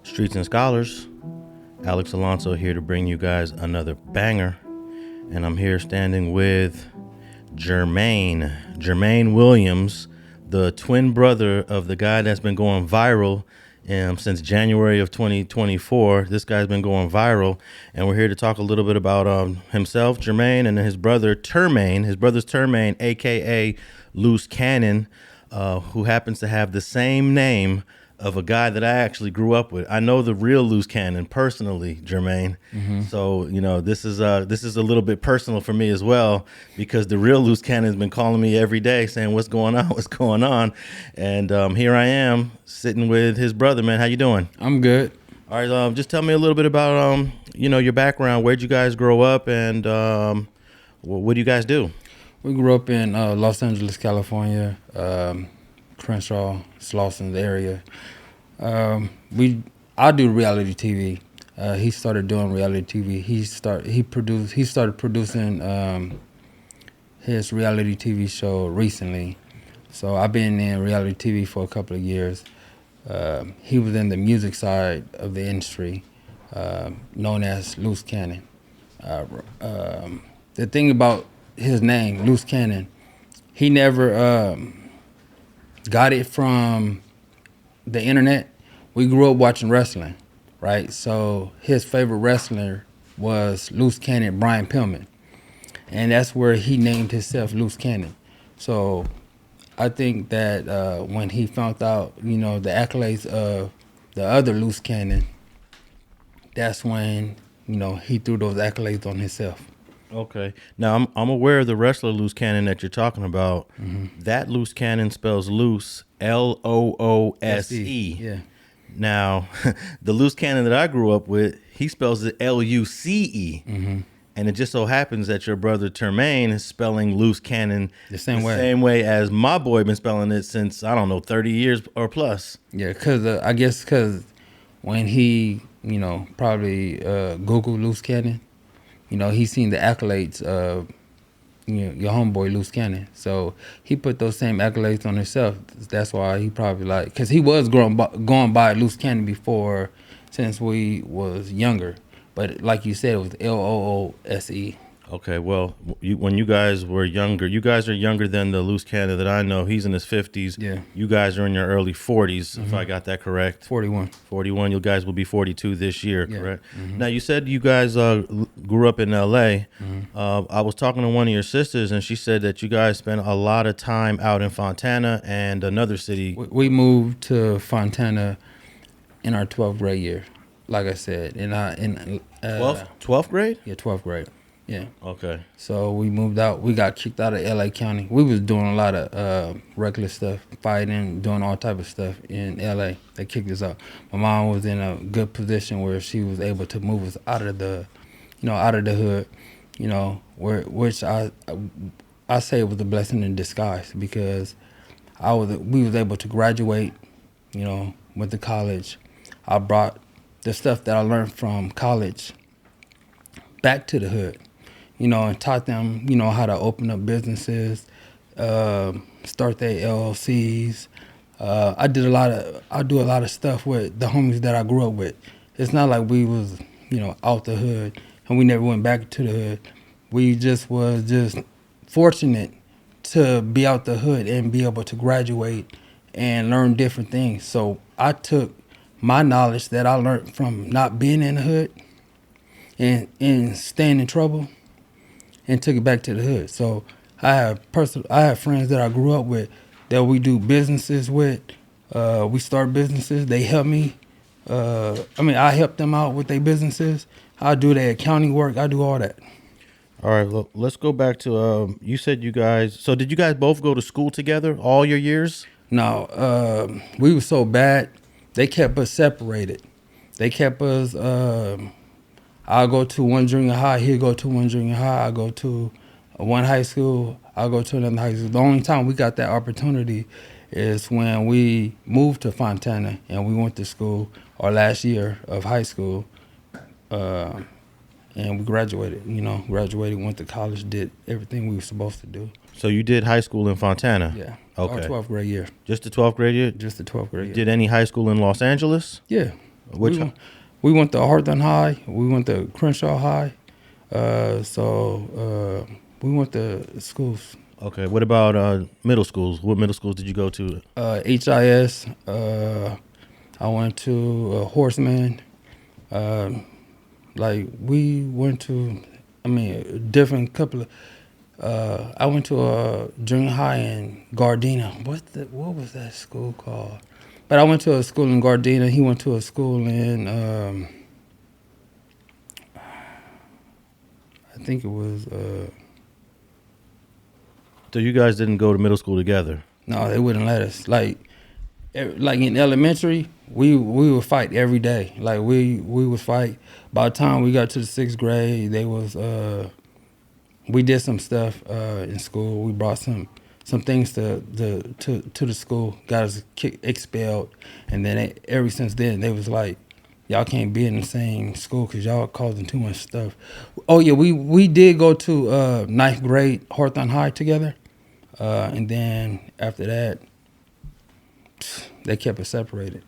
Streets and Scholars. Alex Alonso here to bring you guys another banger. And I'm here standing with Jermaine Williams, the twin brother of the guy that's been going viral since January of 2024. This guy's been going viral, and we're here to talk a little bit about himself, Jermaine, and his brother Termaine. His brother's Termaine, aka Luce Cannon, who happens to have the same name of a guy that I actually grew up with. I know the real Luce Cannon personally, Jermaine. Mm-hmm. So, this is a little bit personal for me as well, because the real Luce Cannon has been calling me every day saying, what's going on? And here I am sitting with his brother, man. How you doing? I'm good. All right. Just tell me a little bit about, your background. Where'd you guys grow up, and what do you guys do? We grew up in Los Angeles, California, Crenshaw, Slauson area. I do reality TV. He started doing reality TV. He started producing his reality TV show recently. So I've been in reality TV for a couple of years. He was in the music side of the industry, known as Luce Cannon. The thing about his name, Luce Cannon, he never got it from the internet. We grew up watching wrestling, right? So his favorite wrestler was Luce Cannon, Brian Pillman. And that's where he named himself Luce Cannon. So I think that when he found out, the accolades of the other Luce Cannon, that's when, he threw those accolades on himself. Okay. Now, I'm aware of the wrestler Luce Cannon that you're talking about. Mm-hmm. That Luce Cannon spells Luce, Loose. Yeah. Now, the Luce Cannon that I grew up with, he spells it Luce. Mm-hmm. And it just so happens that your brother Termaine is spelling Luce Cannon the same way as my boy been spelling it since, 30 years or plus. Yeah, because when he, probably Googled Luce Cannon, he's seen the accolades of your homeboy Luce Cannon. So he put those same accolades on himself. That's why he probably because he was going by Luce Cannon before, since we was younger. But like you said, it was Loose. Okay, well, when you guys were younger, you guys are younger than the Luce Cannon that I know. He's in his 50s. Yeah. You guys are in your early 40s, if I got that correct. 41. 41. You guys will be 42 this year, yeah. Correct? Mm-hmm. Now, you said you guys grew up in L.A. Mm-hmm. I was talking to one of your sisters, and she said that you guys spent a lot of time out in Fontana and another city. We moved to Fontana in our 12th grade year, like I said. 12th grade? Yeah, 12th grade. Yeah. Okay. So we moved out. We got kicked out of LA County. We was doing a lot of reckless stuff, fighting, doing all type of stuff in LA. They kicked us out. My mom was in a good position where she was able to move us out of the hood, which I say was a blessing in disguise, because we was able to graduate, went to college. I brought the stuff that I learned from college back to the hood. And taught them, how to open up businesses, start their LLCs. I do a lot of stuff with the homies that I grew up with. It's not like we was, out the hood and we never went back to the hood. We was just fortunate to be out the hood and be able to graduate and learn different things. So I took my knowledge that I learned from not being in the hood and staying in trouble, and took it back to the hood. So I have friends that I grew up with that we do businesses with. We start businesses. They help me. I help them out with their businesses. I do their accounting work. I do all that. All right, well, let's go back to, you said so did you guys both go to school together all your years? No, we were so bad, they kept us separated. They kept us, I'll go to one junior high, he'll go to one junior high, I'll go to one high school, I'll go to another high school. The only time we got that opportunity is when we moved to Fontana and we went to school our last year of high school, and we graduated, went to college, did everything we were supposed to do. So you did high school in Fontana? Yeah. Okay. Our 12th grade year. Just the 12th grade year? Just the 12th grade year. Did any high school in Los Angeles? Yeah. Which We went to Hawthorne High. We went to Crenshaw High. We went to schools. Okay. What about middle schools? What middle schools did you go to? HIS. I went to Horseman. Like we went to, I mean, a different couple of. I went to a junior high in Gardena. What was that school called? But I went to a school in Gardena. He went to a school in. I think it was. So you guys didn't go to middle school together? No, they wouldn't let us. Like in elementary, we would fight every day. Like we would fight. By the time we got to the 6th grade, they was we did some stuff in school. We brought some things to the school, got us expelled, and then ever since then they was like, y'all can't be in the same school because y'all causing too much stuff. Oh yeah, we did go to 9th grade Hawthorne High together, and then after that, they kept us separated.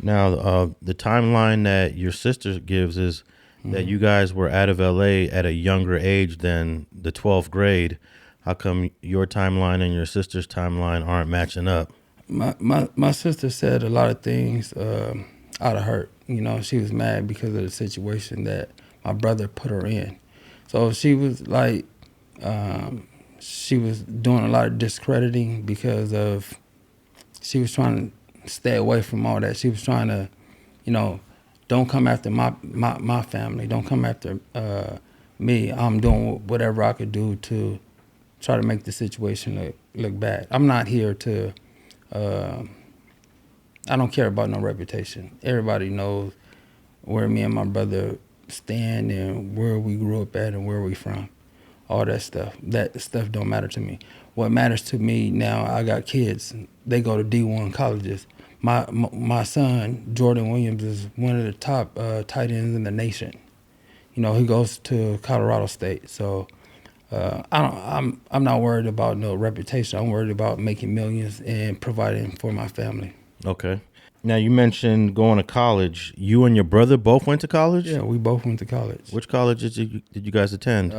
Now, the timeline that your sister gives is that you guys were out of LA at a younger age than the 12th grade. How come your timeline and your sister's timeline aren't matching up? My sister said a lot of things out of hurt. You know, she was mad because of the situation that my brother put her in. So she was like, she was doing a lot of discrediting because of, she was trying to stay away from all that. She was trying to, you know, don't come after my family. Don't come after me. I'm doing whatever I could do to try to make the situation look bad. I'm not here to, I don't care about no reputation. Everybody knows where me and my brother stand and where we grew up at and where we from. All that stuff. That stuff don't matter to me. What matters to me now, I got kids. They go to D1 colleges. My son, Jordan Williams, is one of the top tight ends in the nation. You know, he goes to Colorado State. So I'm not worried about no reputation. I'm worried about making millions and providing for my family. Okay. Now, you mentioned going to college. You and your brother both went to college? Yeah, we both went to college. Which college did you guys attend?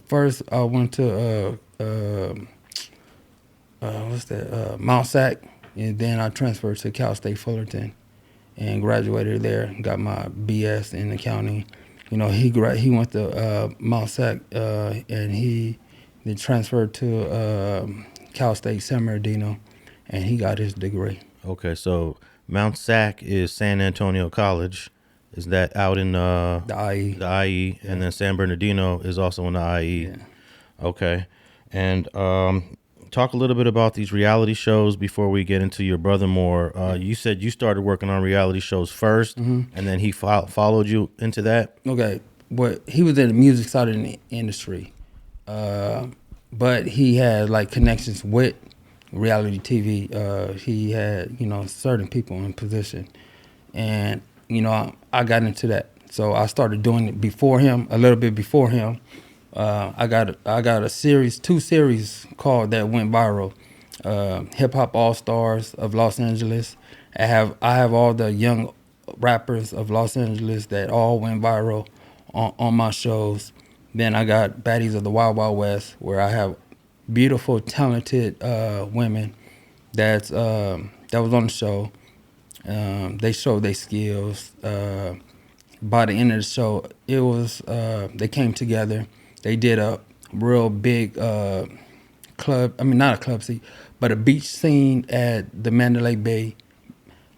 First, I went to Mount Sac, and then I transferred to Cal State Fullerton and graduated there. Got my BS in accounting. You know, he went to Mount Sac, and he then transferred to Cal State San Bernardino, and he got his degree. Okay, so Mount Sac is San Antonio College. Is that out in the IE? The IE, yeah. And then San Bernardino is also in the IE. Yeah. Okay, and talk a little bit about these reality shows before we get into your brother more. You said you started working on reality shows first, and then he followed you into that. Okay, but he was in the music side of the industry, but he had like connections with reality TV. He had, you know, certain people in position, and you know, I got into that. So I started doing it before him, a little bit before him. I got a two series called that went viral. Hip Hop All Stars of Los Angeles. I have all the young rappers of Los Angeles that all went viral on my shows. Then I got Baddies of the Wild Wild West, where I have beautiful, talented women that was on the show. They showed their skills. By the end of the show, it was they came together. They did a real big club. I mean, not a club scene, but a beach scene at the Mandalay Bay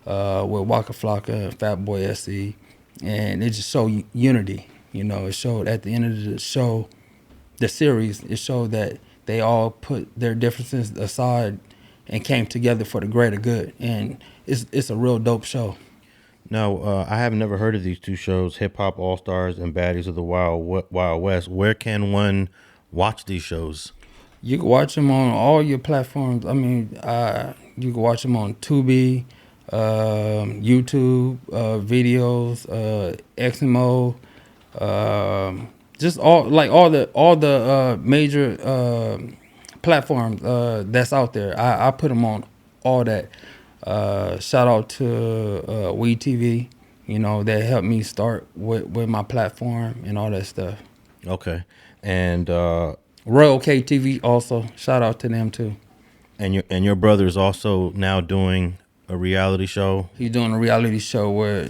with Waka Flocka and Fat Boy SC, and it just showed unity. You know, it showed at the end of the show, the series, it showed that they all put their differences aside and came together for the greater good, and it's a real dope show. Now, I have never heard of these two shows, Hip Hop All Stars and Baddies of the Wild West. Where can one watch these shows? You can watch them on all your platforms. I mean, you can watch them on Tubi, YouTube, videos, XMO, just all the major platforms that's out there. I put them on all that. Shout out to Weed TV. you know, that helped me start with my platform and all that stuff. Okay. And Royal K TV also, shout out to them too. and your brother is also now doing a reality show. He's doing a reality show where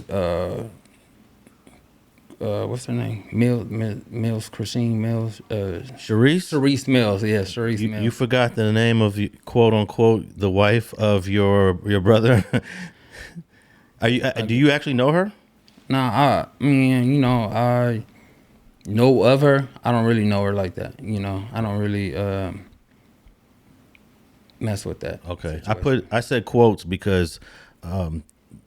what's her name? Mills, Christine Mills, Charisse Mills, yeah, Charisse Mills. You forgot the name of quote unquote the wife of your brother. Are you? Do you actually know her? Nah, I mean, you know, I know of her. I don't really know her like that. You know, I don't really mess with that. Okay, situation. I said quotes because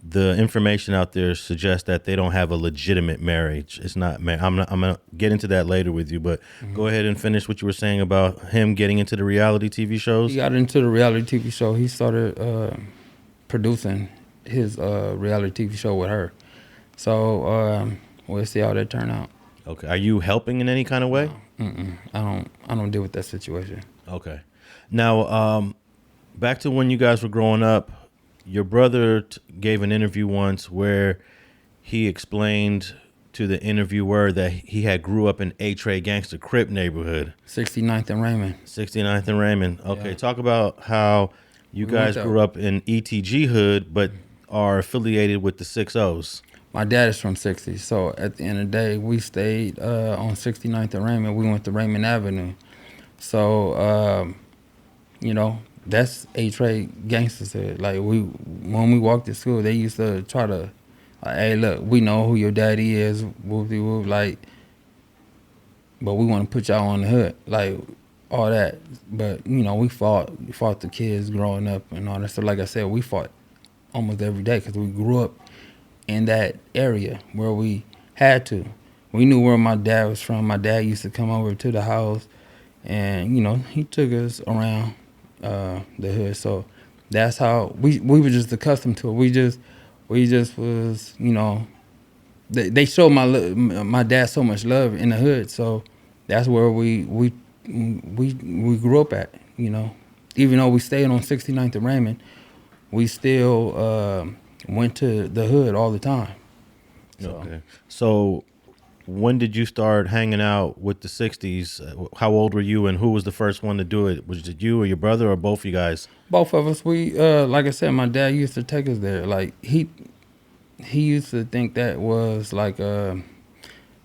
the information out there suggests that they don't have a legitimate marriage. It's not. I'm gonna get into that later with you, but go ahead and finish what you were saying about him getting into the reality TV shows. He got into the reality TV show. He started producing his reality TV show with her. So we'll see how that turn out. Okay, are you helping in any kind of way? I don't deal with that situation. Okay, now back to when you guys were growing up. Your brother gave an interview once where he explained to the interviewer that he had grew up in A-Tray Gangster Crip neighborhood. 69th and Raymond. 69th and Raymond. Okay, Yeah. Talk about how you guys grew up in ETG hood, but are affiliated with the 6-0s. My dad is from 60s, so at the end of the day, we stayed on 69th and Raymond. We went to Raymond Avenue. So, you know, that's A-Tray Gangsters hood. Like, when we walked to school, they used to try to, like, hey, look, we know who your daddy is, whoop-de-whoop, like, but we want to put y'all on the hood, like, all that. But, you know, we fought the kids growing up and all that. So, like I said, we fought almost every day because we grew up in that area where we had to. We knew where my dad was from. My dad used to come over to the house, and, you know, he took us around the hood. So that's how we were just accustomed to it. We just was, you know, they showed my dad so much love in the hood. So that's where we grew up at, you know. Even though we stayed on 69th and Raymond, we still went to the hood all the time. So. Okay. So when did you start hanging out with the 60s? How old were you, and who was the first one to do it? Was it you or your brother or both of you guys? Both of us. We like I said, my dad used to take us there. Like he used to think that was like you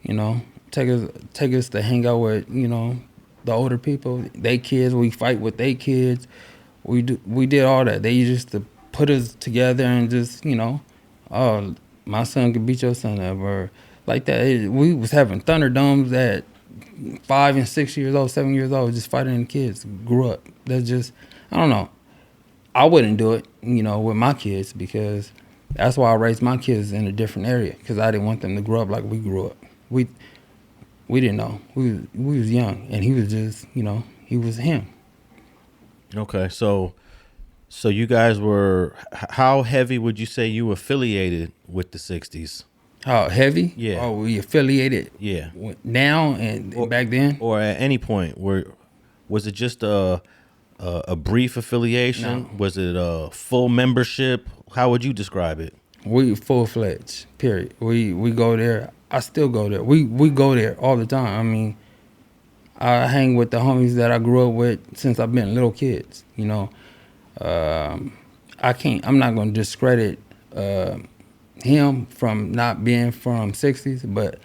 know, take us to hang out with, you know, the older people, they kids. We fight with they kids. We did all that. They used to put us together and just, you know, oh, my son could beat your son up, or like that. We was having Thunderdomes at 5 and 6 years old, 7 years old, just fighting the kids. Grew up. That's just, I don't know. I wouldn't do it, you know, with my kids, because that's why I raised my kids in a different area, because I didn't want them to grow up like we grew up. We didn't know. We was young, and he was just, you know, he was him. Okay, so you guys were, how heavy would you say you affiliated with the 60s? How heavy? Yeah. Oh, we affiliated. Yeah. Now and back then. Or at any point, was it just a brief affiliation? No. Was it a full membership? How would you describe it? We full-fledged, period. We go there. I still go there. We go there all the time. I mean, I hang with the homies that I grew up with since I've been little kids, you know. I'm not going to discredit him from not being from 60s, but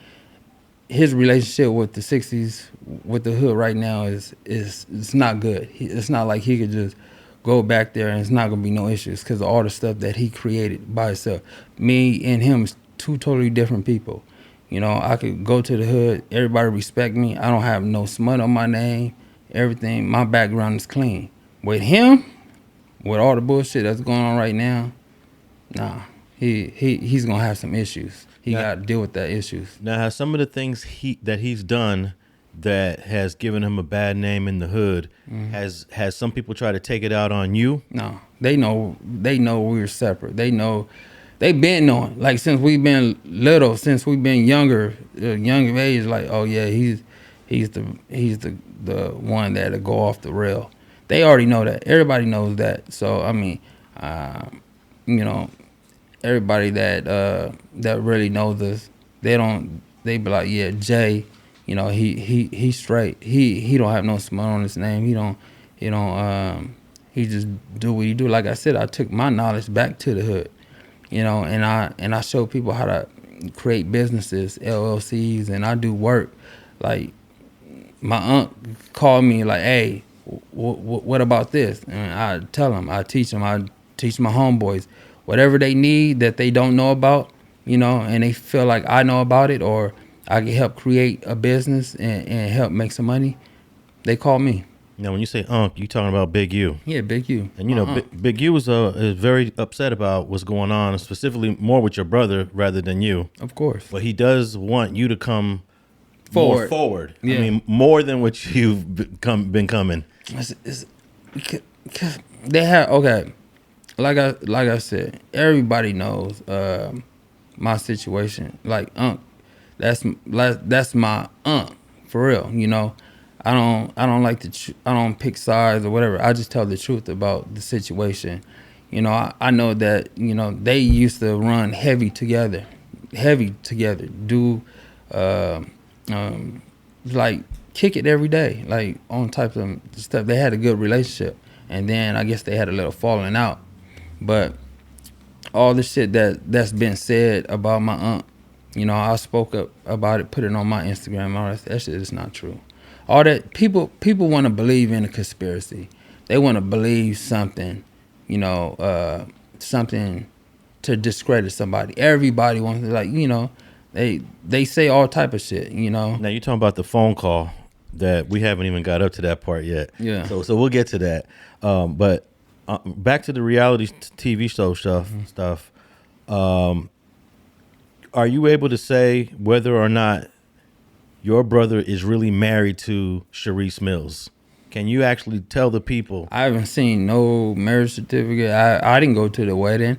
his relationship with the 60s, with the hood right now is it's not good. It's not like he could just go back there and it's not going to be no issues because of all the stuff that he created by himself. Me and him is two totally different people. You know, I could go to the hood, everybody respect me. I don't have no smut on my name, everything. My background is clean. With him, with all the bullshit that's going on right now, nah, he's going to have some issues. He got to deal with that issues. Now, has some of the things that he's done that has given him a bad name in the hood, has some people try to take it out on you? No, they know we're separate. They know, they been knowing, like since we've been little, since we've been younger age. Like, oh yeah, he's the one that'll go off the rail. They already know that. Everybody knows that. So I mean, you know, everybody that really knows us, they be like, yeah, Jay, he's straight. He don't have no smut on his name. He just do what he do. Like I said, I took my knowledge back to the hood, and I show people how to create businesses, LLCs, and I do work. Like my aunt called me like, hey, what about this? And I tell them, I teach my homeboys whatever they need that they don't know about, and they feel like I know about it, or I can help create a business and help make some money. They call me. Now, when you say you talking about Big U. Yeah, Big U. And Big U is very upset about what's going on, specifically more with your brother rather than you. Of course. But he does want you to come forward. More forward. Yeah. I mean, more than what you've been coming. They have, okay, like I said, everybody knows my situation. Like that's my for real. I don't like I don't pick sides or whatever. I just tell the truth about the situation. I know that they used to run heavy together, do like kick it every day, like on types of stuff. They had a good relationship, and then I guess they had a little falling out. But all the shit that's been said about my aunt, I spoke up about it, put it on my Instagram. All that shit is not true. All that people want to believe in a conspiracy. They want to believe something, something to discredit somebody. Everybody wants to, they say all type of shit, Now you're talking about the phone call that we haven't even got up to that part yet. Yeah. So we'll get to that. But back to the reality TV show stuff. Are you able to say whether or not your brother is really married to Charisse Mills? Can you actually tell the people? I haven't seen no marriage certificate. I didn't go to the wedding.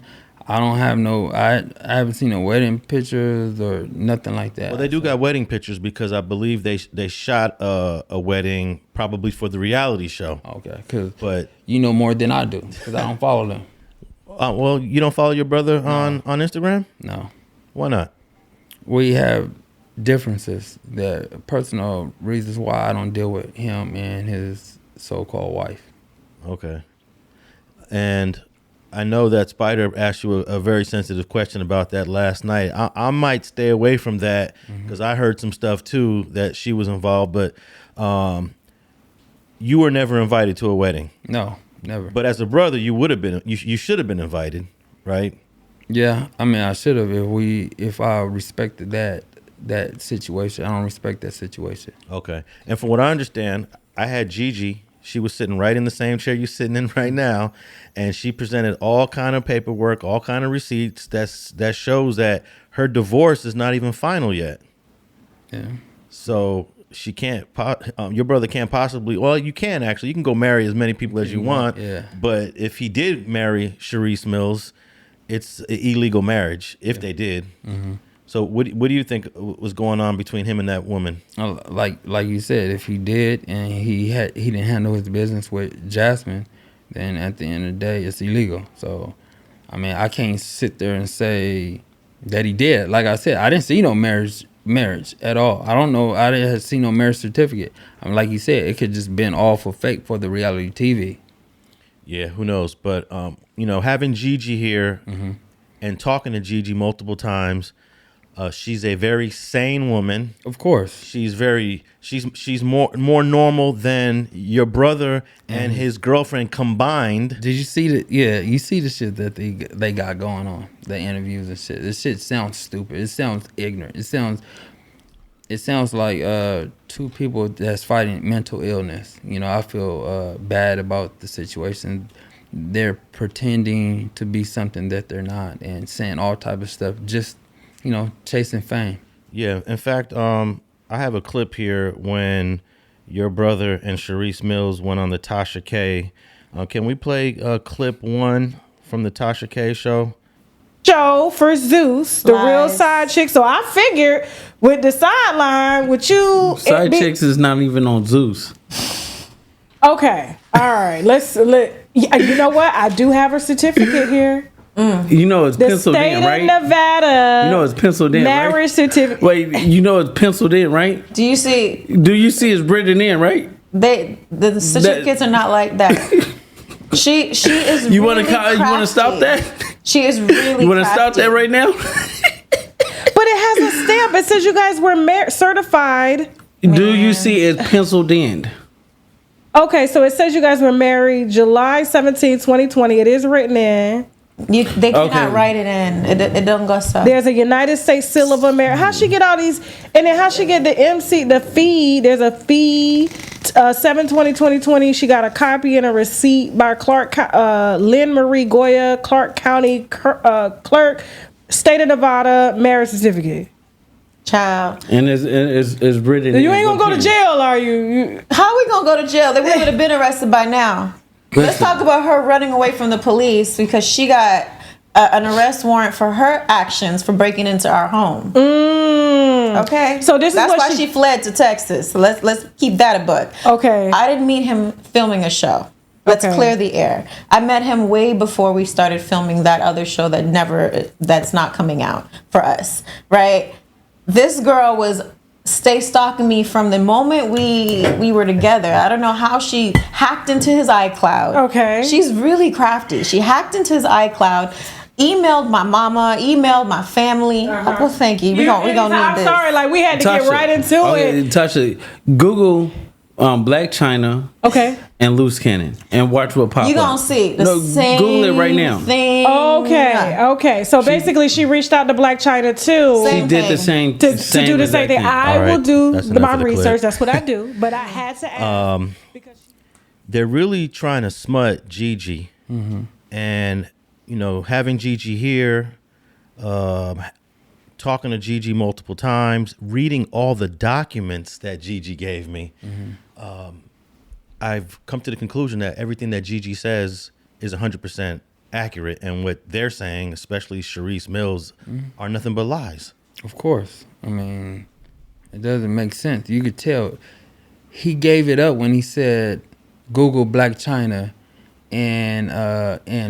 I don't have I haven't seen no wedding pictures or nothing like that. Well, they do got wedding pictures because I believe they shot a wedding probably for the reality show. Okay, but you know more than I do because I don't follow them. Well, you don't follow your brother on Instagram? No. Why not? We have differences, that personal reasons why I don't deal with him and his so-called wife. Okay. And I know that Spider asked you a very sensitive question about that last night. I might stay away from that because I heard some stuff too that she was involved, but you were never invited to a wedding. No, never. But as a brother, you would have been. You should have been invited, right? Yeah, I mean, I should have if I respected that situation. I don't respect that situation. Okay. And from what I understand, I had Gigi. She was sitting right in the same chair you're sitting in right now, and she presented all kind of paperwork, all kind of receipts that shows that her divorce is not even final yet. Yeah. So she can't. Your brother can't possibly. Well, you can actually. You can go marry as many people as you want. Yeah. But if he did marry Charisse Mills, it's an illegal marriage. If they did. Mm-hmm. So what do you think was going on between him and that woman? Like you said, if he did and he didn't handle his business with Jasmine, then at the end of the day, it's illegal. So, I mean, I can't sit there and say that he did. Like I said, I didn't see no marriage at all. I don't know. I didn't see no marriage certificate. I mean, like you said, it could just been all for fake for the reality TV. Yeah, who knows? But having Gigi here and talking to Gigi multiple times. She's a very sane woman. Of course. She's more normal than your brother and his girlfriend combined. Did you see you see the shit that they got going on, the interviews and shit. This shit sounds stupid. It sounds ignorant. It sounds like two people that's fighting mental illness. I feel bad about the situation. They're pretending to be something that they're not and saying all type of stuff just chasing fame. Yeah. In fact, I have a clip here when your brother and Charisse Mills went on the Tasha K. Can we play clip 1 from the Tasha K show? Show for Zeus, the real side chick. So I figured with the sideline with you, side chicks is not even on Zeus. Okay, all right. You know what? I do have her certificate here. You know it's The penciled state in, of right? Nevada. You know it's penciled in, marriage right? certificate. Wait, you know it's penciled in, right? Do you see? Do you see it's written in, right? The certificates are not like that. She is. You really want to stop that? She is really. You want to stop that right now? But it has a stamp. It says you guys were certified. Do you see it's penciled in? Okay, so it says you guys were married July 17, 2020. It is written in. They cannot write it in. It don't go so. There's a United States seal of America. How she get all these? And then how she get the fee? There's a fee. 7/20/2020. She got a copy and a receipt by Lynn Marie Goya, Clark County clerk, state of Nevada, marriage certificate. Child. And it's written. You ain't gonna go to jail, are you? How are we gonna go to jail? They would have been arrested by now. Let's talk about her running away from the police because she got an arrest warrant for her actions for breaking into our home. Okay, so that's why she fled to Texas. So let's keep that a buck. Okay, I didn't meet him filming a show. Let's clear the air. I met him way before we started filming that other show that's not coming out for us, right? This girl was stalking me from the moment we were together. I don't know how she hacked into his iCloud. Okay. She's really crafty. She hacked into his iCloud, emailed my mama, emailed my family. Well, thank you. We gonna need this. I'm sorry, like we had to get right into it. Tasha, Google Black China. Okay. And Luce Cannon, and watch what pops up. You gonna see the same Google it right now. thing. Okay. So basically, she reached out to Black China too. She did the same to do the same thing. I will do my research. Clip. That's what I do. But I had to ask because they're really trying to smut Gigi, and having Gigi here, talking to Gigi multiple times, reading all the documents that Gigi gave me. I've come to the conclusion that everything that Gigi says is 100% accurate, and what they're saying, especially Charisse Mills, are nothing but lies. Of course. I mean, it doesn't make sense. You could tell he gave it up when he said Google Black China and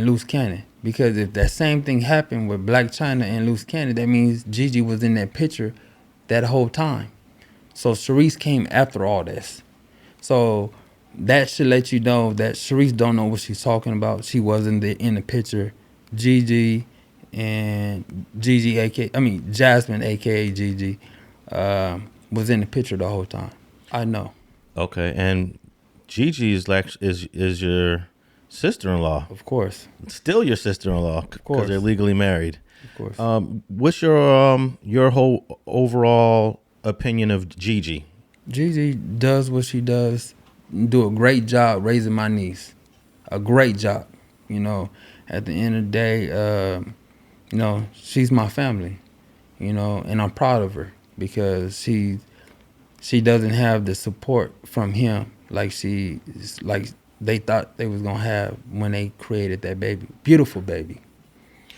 Luce Cannon. Because if that same thing happened with Black China and Luce Cannon, that means Gigi was in that picture that whole time. So Charisse came after all this. So that should let you know that Charisse don't know what she's talking about. She wasn't in the picture. Jasmine, aka Gigi, was in the picture the whole time. I know. Okay, and Gigi is your sister-in-law. Of course. Still your sister-in-law because they're legally married. Of course. What's your whole overall opinion of Gigi? Gigi does what she does. Do a great job raising my niece. A great job. At the end of the day, she's my family. And I'm proud of her because she doesn't have the support from him like they thought they was gonna have when they created that baby. Beautiful baby.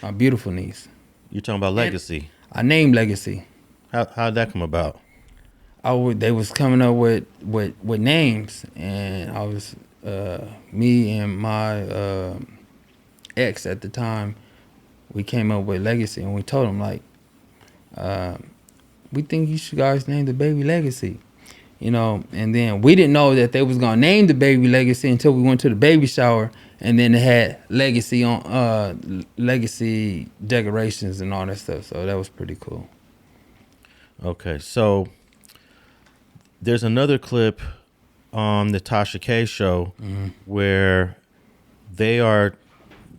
My beautiful niece. You're talking about Legacy. I named Legacy. How'd that come about? They was coming up with names, and I was me and my ex at the time. We came up with Legacy, and we told him we think you should guys name the baby Legacy, And then we didn't know that they was gonna name the baby Legacy until we went to the baby shower, and then they had Legacy on Legacy decorations and all that stuff. So that was pretty cool. Okay, so there's another clip on the Tasha K show where they are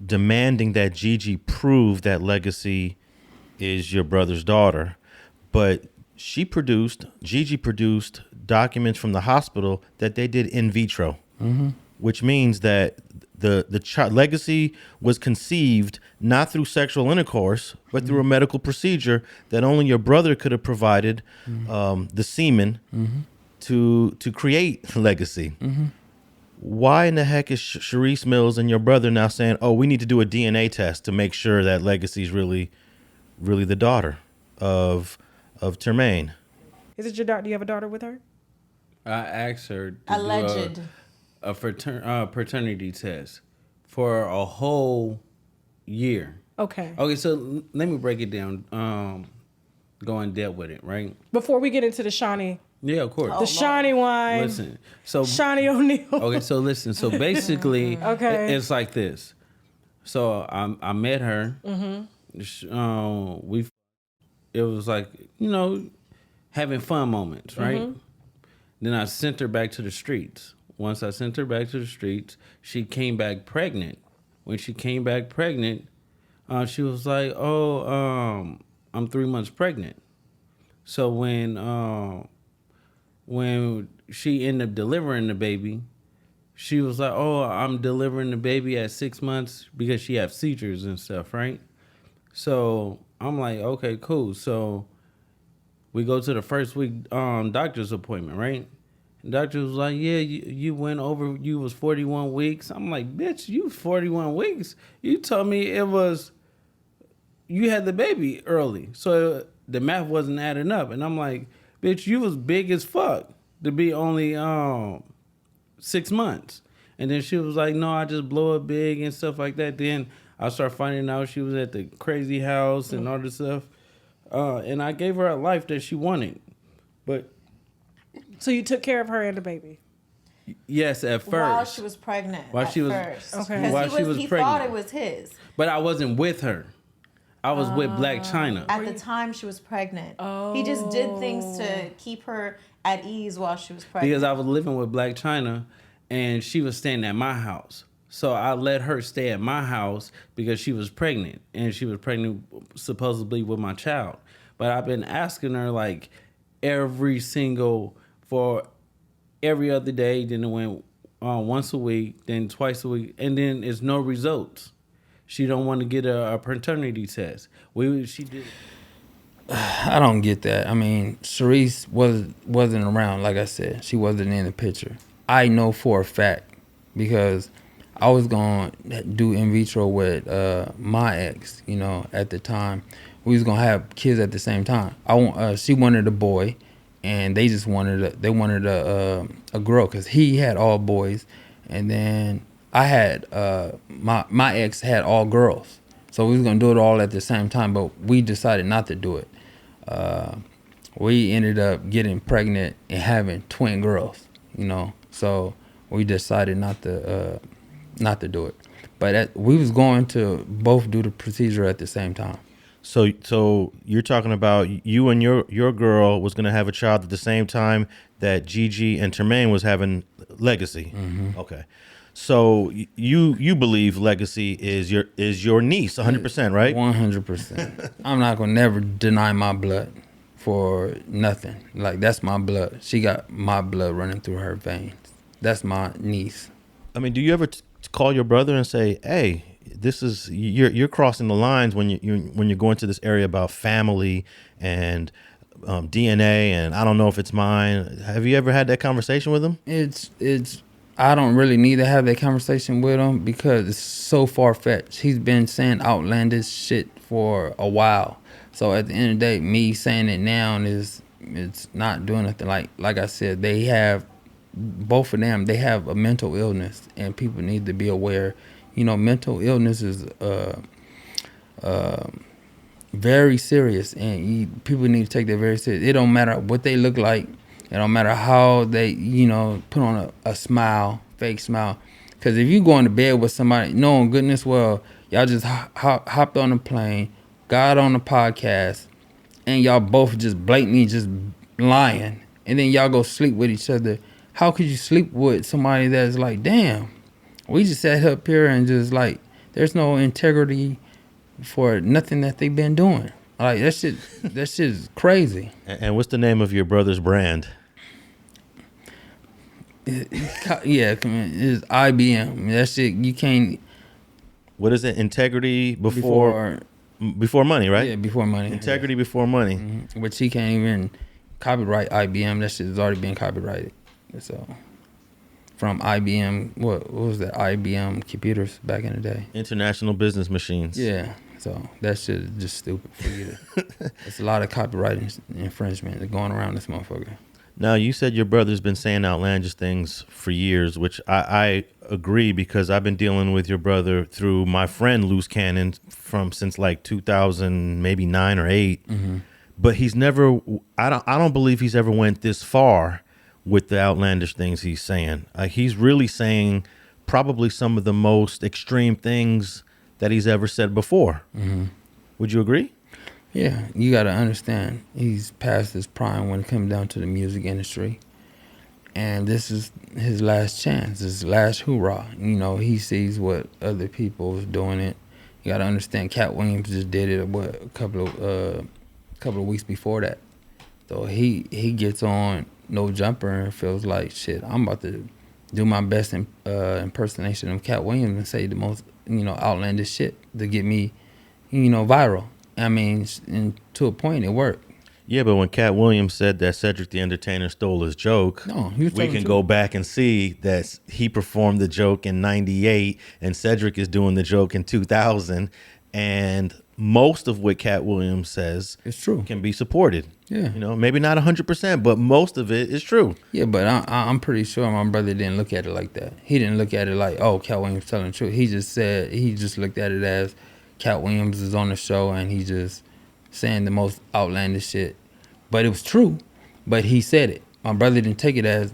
demanding that Gigi prove that Legacy is your brother's daughter, but Gigi produced documents from the hospital that they did in vitro, which means that the child Legacy was conceived not through sexual intercourse, but through a medical procedure that only your brother could have provided the semen to create Legacy. Why in the heck is Charisse Mills and your brother now saying, "Oh, we need to do a DNA test to make sure that Legacy is really the daughter of Termaine"? Is it your daughter? Do you have a daughter with her? I asked her to Alleged. do a paternity test for a whole year. Okay. Okay, so let me break it down. Go in depth with it, right? Before we get into the Shawnee, Yeah, of course. the Shawnee wine, Listen, so Shawnee O'Neal. okay, so listen, so basically, Okay. it's like this. So I met her. It was like, having fun moments, right? Then I sent her back to the streets. Once I sent her back to the streets, she came back pregnant. When she came back pregnant, she was like, "Oh, I'm 3 months pregnant." So when she ended up delivering the baby, she was like, "Oh, I'm delivering the baby at 6 months," because she has seizures and stuff, right? So I'm like, okay, cool. So we go to the first week doctor's appointment, right? And doctor was like, yeah, you went over, you was 41 weeks. I'm like, bitch, you 41 weeks? You told me you had the baby early. So the math wasn't adding up. And I'm like, bitch, you was big as fuck to be only 6 months. And then she was like, no, I just blow it big and stuff like that. Then I started finding out she was at the crazy house and all this stuff. And I gave her a life that she wanted. But So you took care of her and the baby. yes, at first. While she was pregnant. While at she was- first. Okay. 'Cause While she was he pregnant. thought it was his. But I wasn't with her. I was with Black China. At the time she was pregnant. He just did things to keep her at ease while she was pregnant. Because I was living with Black China and she was staying at my house. So I let her stay at my house because she was pregnant. And she was pregnant supposedly with my child. But I've been asking her like for every other day. Then it went once a week, then twice a week. And then it's no results. She don't want to get a paternity test. She did. I don't get that. I mean, Charisse wasn't around. Like I said, she wasn't in the picture. I know for a fact because I was going to do in vitro with my ex. At the time, we was gonna have kids at the same time. She wanted a boy, and they just wanted a girl because he had all boys, and then I had my ex had all girls. So we was gonna do it all at the same time, but we decided not to do it. We ended up getting pregnant and having twin girls, So we decided not to do it. But we was going to both do the procedure at the same time. So you're talking about you and your girl was going to have a child at the same time that Gigi and Termaine was having Legacy. Okay. So you believe Legacy is your niece 100%, right? 100%. I'm not gonna never deny my blood for nothing. Like, that's my blood. She got my blood running through her veins. That's my niece. I mean, do you ever call your brother and say, "Hey, this is you're crossing the lines when you're going to this area about family and DNA and I don't know if it's mine." Have you ever had that conversation with him? It's I don't really need to have that conversation with him because it's so far-fetched. He's been saying outlandish shit for a while. So at the end of the day, me saying it now it's not doing anything. Like I said, they have, both of them, they have a mental illness, and people need to be aware. Mental illness is very serious, and people need to take that very serious. It don't matter what they look like. It don't matter how they, put on a smile, fake smile. Because if you going to bed with somebody knowing goodness well, y'all just hopped on a plane, got on a podcast, and y'all both just blatantly just lying, and then y'all go sleep with each other. How could you sleep with somebody that's like, damn, we just sat up here and just like, there's no integrity for nothing that they've been doing. Like, that shit is crazy. And what's the name of your brother's brand? Yeah, it's IBM. That shit, you can't. What is it? Integrity before money, right? Yeah, before money. Integrity before money. Mm-hmm. But she can't even copyright IBM. That shit has already been copyrighted. So, from IBM, what was that? IBM computers back in the day. International Business Machines. Yeah. So that shit is just stupid for you to. It's a lot of copyright infringement going around this motherfucker. Now, you said your brother's been saying outlandish things for years, which I agree, because I've been dealing with your brother through my friend Luce Cannon since like 2000, maybe 9 or 8. But he's never. I don't believe he's ever went this far with the outlandish things he's saying. He's really saying probably some of the most extreme things that he's ever said before. Would you agree? Yeah, you got to understand, he's past his prime when it comes down to the music industry. And this is his last chance, his last hoorah. You know, he sees what other people is doing it. You got to understand, Cat Williams just did it, a couple of weeks before that. So he gets on No Jumper and feels like, shit, I'm about to do my best impersonation of Cat Williams and say the most, outlandish shit to get me, viral. I mean, and to a point, it worked. Yeah, but when Cat Williams said that Cedric the Entertainer stole his joke, we can go back and see that he performed the joke in 98 and Cedric is doing the joke in 2000. And most of what Cat Williams says it's true, can be supported. Yeah. Maybe not 100%, but most of it is true. Yeah, but I'm pretty sure my brother didn't look at it like that. He didn't look at it like, oh, Cat Williams telling the truth. He just looked at it as Cat Williams is on the show and he just saying the most outlandish shit. But it was true. But he said it. My brother didn't take it as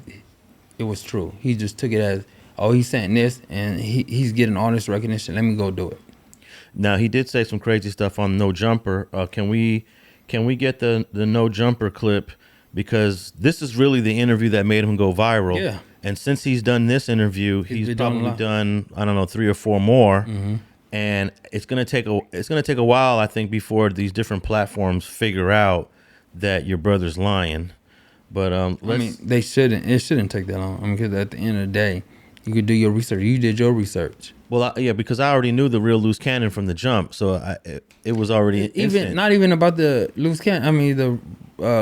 it was true. He just took it as, oh, he's saying this and he's getting all this recognition. Let me go do it. Now, he did say some crazy stuff on No Jumper. Can we get the No Jumper clip? Because this is really the interview that made him go viral. Yeah. And since he's done this interview, he's probably done, I don't know, 3 or 4 more. And it's gonna take a while, I think, before these different platforms figure out that your brother's lying. But they shouldn't. It shouldn't take that long. Because at the end of the day, you could do your research. You did your research. Well, yeah, because I already knew the real Luce Cannon from the jump, so it was already instant. Not even about the Luce Cannon. I mean the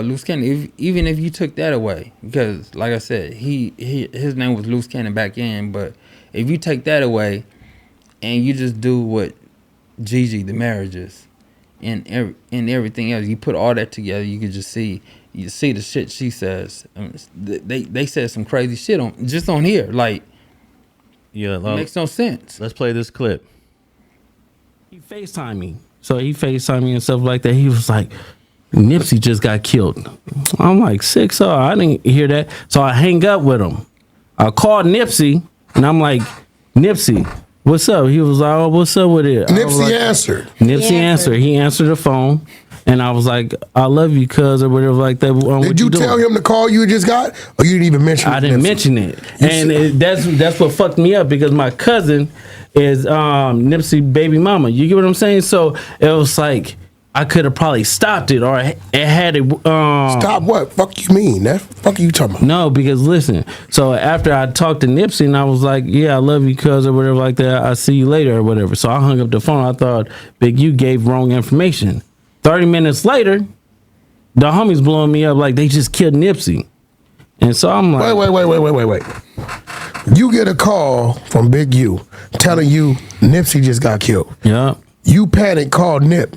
Luce Cannon. Even if you took that away, because like I said, his name was Luce Cannon back in. But if you take that away, and you just do what Gigi, the marriages, and everything else, you put all that together, you could just see the shit she says. They said some crazy shit on here, like. Yeah, it makes no sense. Let's play this clip. He FaceTimed me. So he FaceTimed me and stuff like that. He was like, Nipsey just got killed. I'm like, 6-0. I didn't hear that. So I hang up with him. I called Nipsey and I'm like, Nipsey, what's up? He was like, oh, what's up with it? Nipsey answered. Nipsey answered. He answered the phone. And I was like, I love you, cuz, or whatever like that. Did you tell him the call you just got? Or you didn't even mention it? I didn't mention it. And that's what fucked me up, because my cousin is Nipsey baby mama. You get what I'm saying? So it was like, I could have probably stopped it, or it had it. Stop what? Fuck you mean? That fuck are you talking about? No, because listen. So after I talked to Nipsey and I was like, yeah, I love you, cuz, or whatever like that. I'll see you later or whatever. So I hung up the phone. I thought Big U gave wrong information. 30 minutes later, the homies blowing me up like they just killed Nipsey. And so I'm like, Wait. You get a call from Big U telling you Nipsey just got killed. Yeah. You panic, called Nip.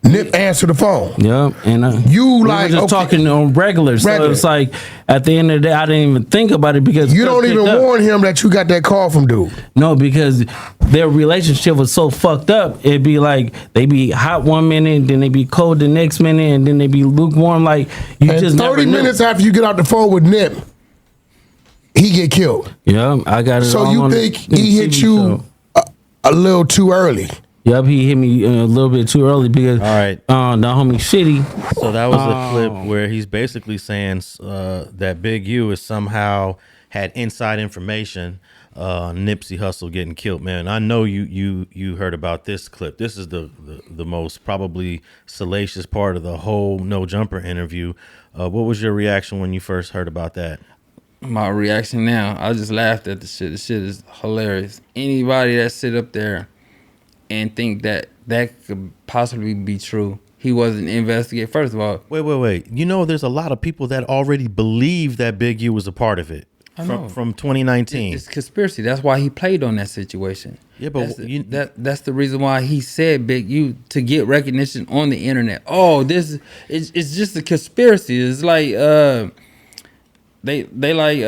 Nip answered the phone. Yeah. And you we like were just talking on regular. So it's like, at the end of the day, I didn't even think about it, because you don't even warn him that you got that call from dude. No, because their relationship was so fucked up. It'd be like they be hot one minute, then they be cold the next minute, and then they be lukewarm. Like you and just 30 never minutes after you get off the phone with Nip, he get killed. Yeah, I got it. So you think he hit you a little too early? Yep, he hit me a little bit too early, because all right, the homie shitty. So that was a clip where he's basically saying that Big U is somehow had inside information on Nipsey Hussle getting killed. Man, I know you heard about this clip. This is the most probably salacious part of the whole No Jumper interview. What was your reaction when you first heard about that? My reaction now, I just laughed at the shit. The shit is hilarious. Anybody that sit up there and think that could possibly be true, he wasn't investigated. First of all, wait. You know, there's a lot of people that already believe that Big U was a part of it from 2019. It's conspiracy. That's why he played on that situation. Yeah, but that's the reason why he said Big U, to get recognition on the internet. Oh, it's just a conspiracy. It's like they like,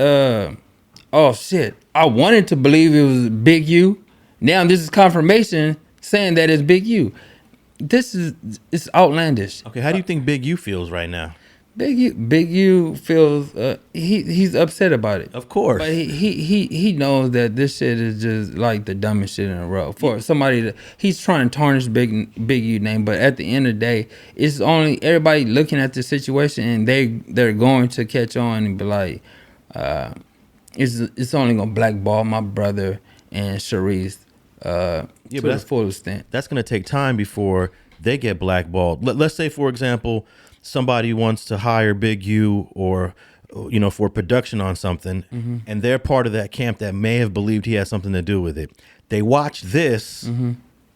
oh shit, I wanted to believe it was Big U. Now this is confirmation saying that it's Big U. It's outlandish. Okay, how do you think Big U feels right now? Big U feels he's upset about it. Of course. But he knows that this shit is just like the dumbest shit in a row. For somebody that he's trying to tarnish Big U name, but at the end of the day, it's only everybody looking at the situation and they're going to catch on and be like, it's only gonna blackball my brother and Charisse to the full extent. That's gonna take time before they get blackballed. Let's say, for example, somebody wants to hire Big U or, you know, for production on something, and they're part of that camp that may have believed he had something to do with it. They watch this,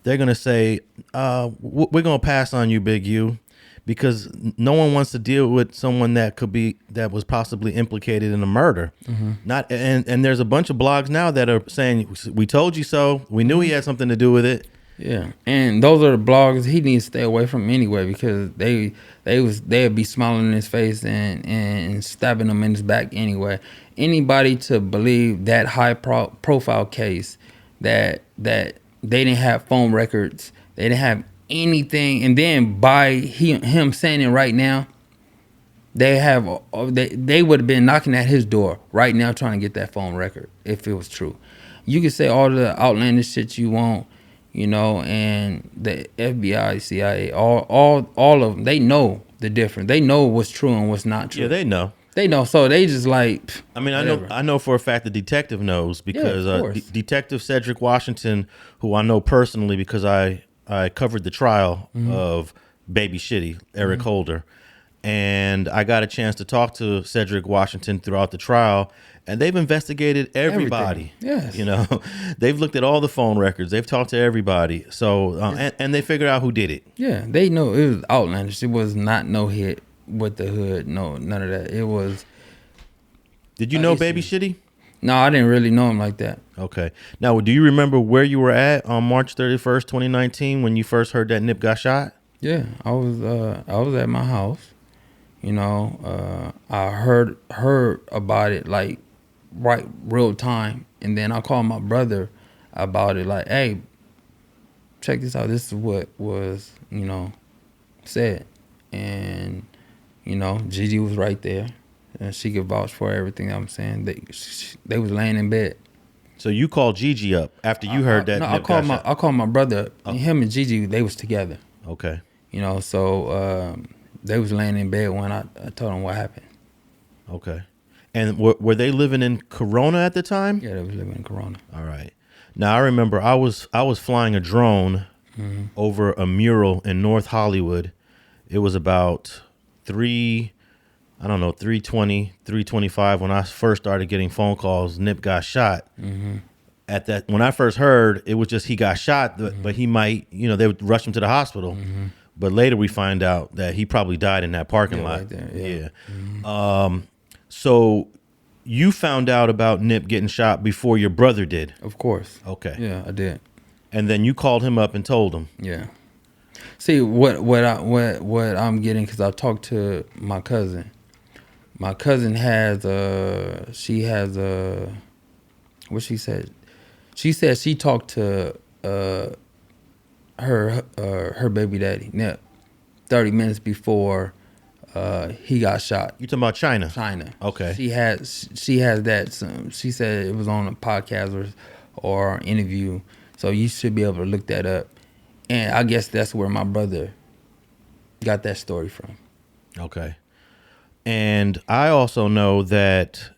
they're going to say, we're going to pass on you, Big U, because no one wants to deal with someone that was possibly implicated in a murder. And there's a bunch of blogs now that are saying, we told you so. We knew he had something to do with it. Yeah, and those are the bloggers he needs to stay away from anyway, because they'd be smiling in his face and stabbing him in his back anyway. Anybody to believe that high profile case that they didn't have phone records, they didn't have anything, and then by him saying it right now, they would have been knocking at his door right now trying to get that phone record if it was true. You can say all the outlandish shit you want. You know, and the FBI, CIA, all of them, they know the difference. They know what's true and what's not true. Yeah, they know. They know. So they just like. I mean, whatever. I know for a fact the detective knows, because of Detective Cedric Washington, who I know personally because I covered the trial of Baby Shitty, Eric Holder, and I got a chance to talk to Cedric Washington throughout the trial. And they've investigated everybody. Yes. You know, they've looked at all the phone records. They've talked to everybody. So, and they figured out who did it. Yeah, they know it was outlandish. It was not no hit with the hood. No, none of that. It was. Did you know Baby Shitty? No, I didn't really know him like that. Okay. Now, do you remember where you were at on March 31st, 2019, when you first heard that Nip got shot? Yeah, I was at my house. You know, I heard about it like real time, and then I called my brother about it, like, hey, check this out, this is what was, you know, said. And, you know, Gigi was right there, and she could vouch for everything I'm saying. They was laying in bed. So you called Gigi up after you heard that? No, Nip got shot. I called my brother. Him and Gigi, they was together. Okay. You know, so they was laying in bed when I told them what happened. Okay. And were they living in Corona at the time? Yeah, they was living in Corona. All right. Now I remember I was flying a drone over a mural in North Hollywood. It was about 320, 325 when I first started getting phone calls. Nip got shot. At that, when I first heard, it was just he got shot, but he might, you know, they would rush him to the hospital. But later we find out that he probably died in that parking lot. Right there, yeah. So you found out about Nip getting shot before your brother did? Of course. Okay. Yeah, I did. And then you called him up and told him? Yeah. See, what I'm getting, because I talked to my cousin. My cousin has what she said? She said she talked to her baby daddy, Nip, 30 minutes before he got shot. You talking about China? China. Okay. She has that. She said it was on a podcast or interview, so you should be able to look that up. And I guess that's where my brother got that story from. Okay. And I also know that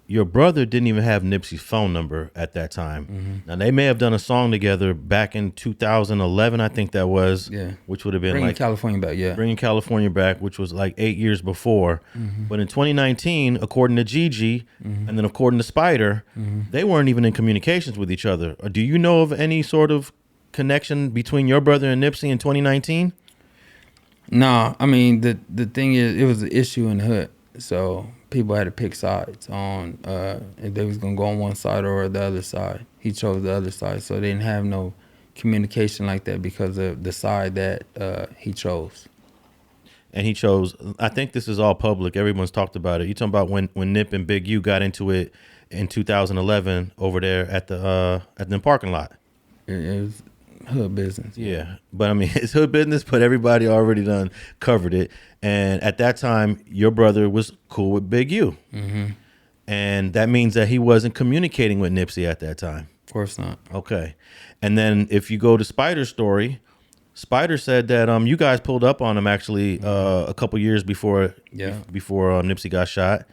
your brother didn't even have Nipsey's phone number at that time. Now, they may have done a song together back in 2011, I think that was. Yeah. Which would have been Bringing California Back, yeah. Bringing California Back, which was like 8 years before. But in 2019, according to Gigi, and then according to Spider, they weren't even in communications with each other. Do you know of any sort of connection between your brother and Nipsey in 2019? No, I mean, the thing is, it was an issue in the hood. So people had to pick sides on if they was going to go on one side or the other side. He chose the other side. So they didn't have no communication like that because of the side that he chose. and he chose. I think this is all public. Everyone's talked about it. You talking about when Nip and Big U got into it in 2011 over there at the parking lot. It was hood business. Yeah, but I mean, it's hood business, but everybody already done covered it. And at that time, your brother was cool with Big U. Mm-hmm. And that means that he wasn't communicating with Nipsey at that time. Of course not. Okay. And then if you go to Spider's story, Spider said that you guys pulled up on him actually a couple years before Nipsey got shot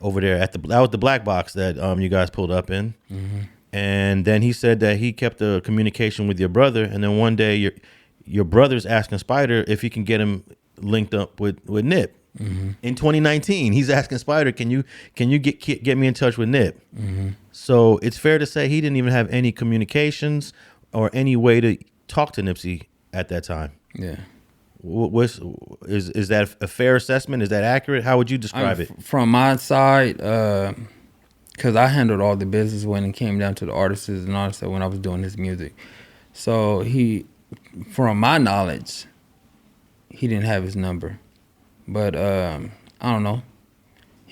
over there at that was the black box that you guys pulled up in. Mm-hmm. And then he said that he kept the communication with your brother, and then one day your brother's asking Spider if he can get him linked up with Nip. Mm-hmm. In 2019, he's asking Spider, can you get me in touch with Nip? Mm-hmm. So it's fair to say he didn't even have any communications or any way to talk to Nipsey at that time. Yeah. Is that a fair assessment? Is that accurate? How would you describe it? From my side, because I handled all the business when it came down to the artists and all that stuff when I was doing his music. So from my knowledge, he didn't have his number. But I don't know.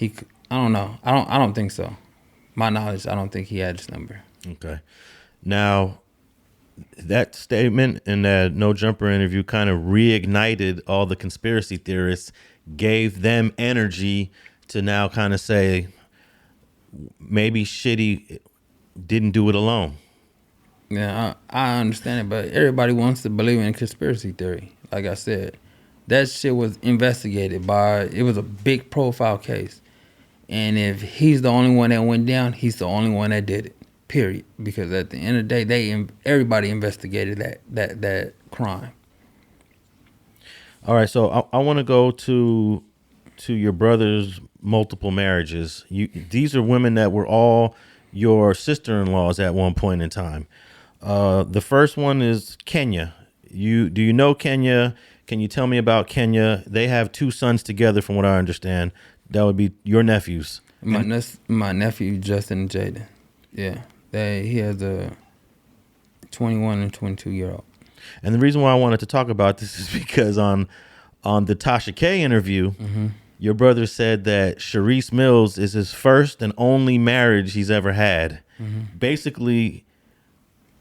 I don't know. I don't think so. My knowledge, I don't think he had his number. Okay. Now, that statement in that No Jumper interview kind of reignited all the conspiracy theorists, gave them energy to now kind of say maybe Shitty didn't do it alone. Yeah, I understand it, but everybody wants to believe in conspiracy theory. Like I said, that shit was investigated it was a big profile case. And if he's the only one that went down, he's the only one that did it. Period. Because at the end of the day, everybody investigated that crime. All right, so I want to go to your brother's multiple marriages. These are women that were all your sister-in-laws at one point in time. The first one is Kenya. Do you know Kenya? Can you tell me about Kenya? They have 2 sons together, from what I understand. That would be your nephews. My nephew Justin and Jaden. Yeah. He has a 21 and 22-year-old. And the reason why I wanted to talk about this is because on the Tasha K interview, mm-hmm. your brother said that Charisse Mills is his first and only marriage he's ever had. Mm-hmm. Basically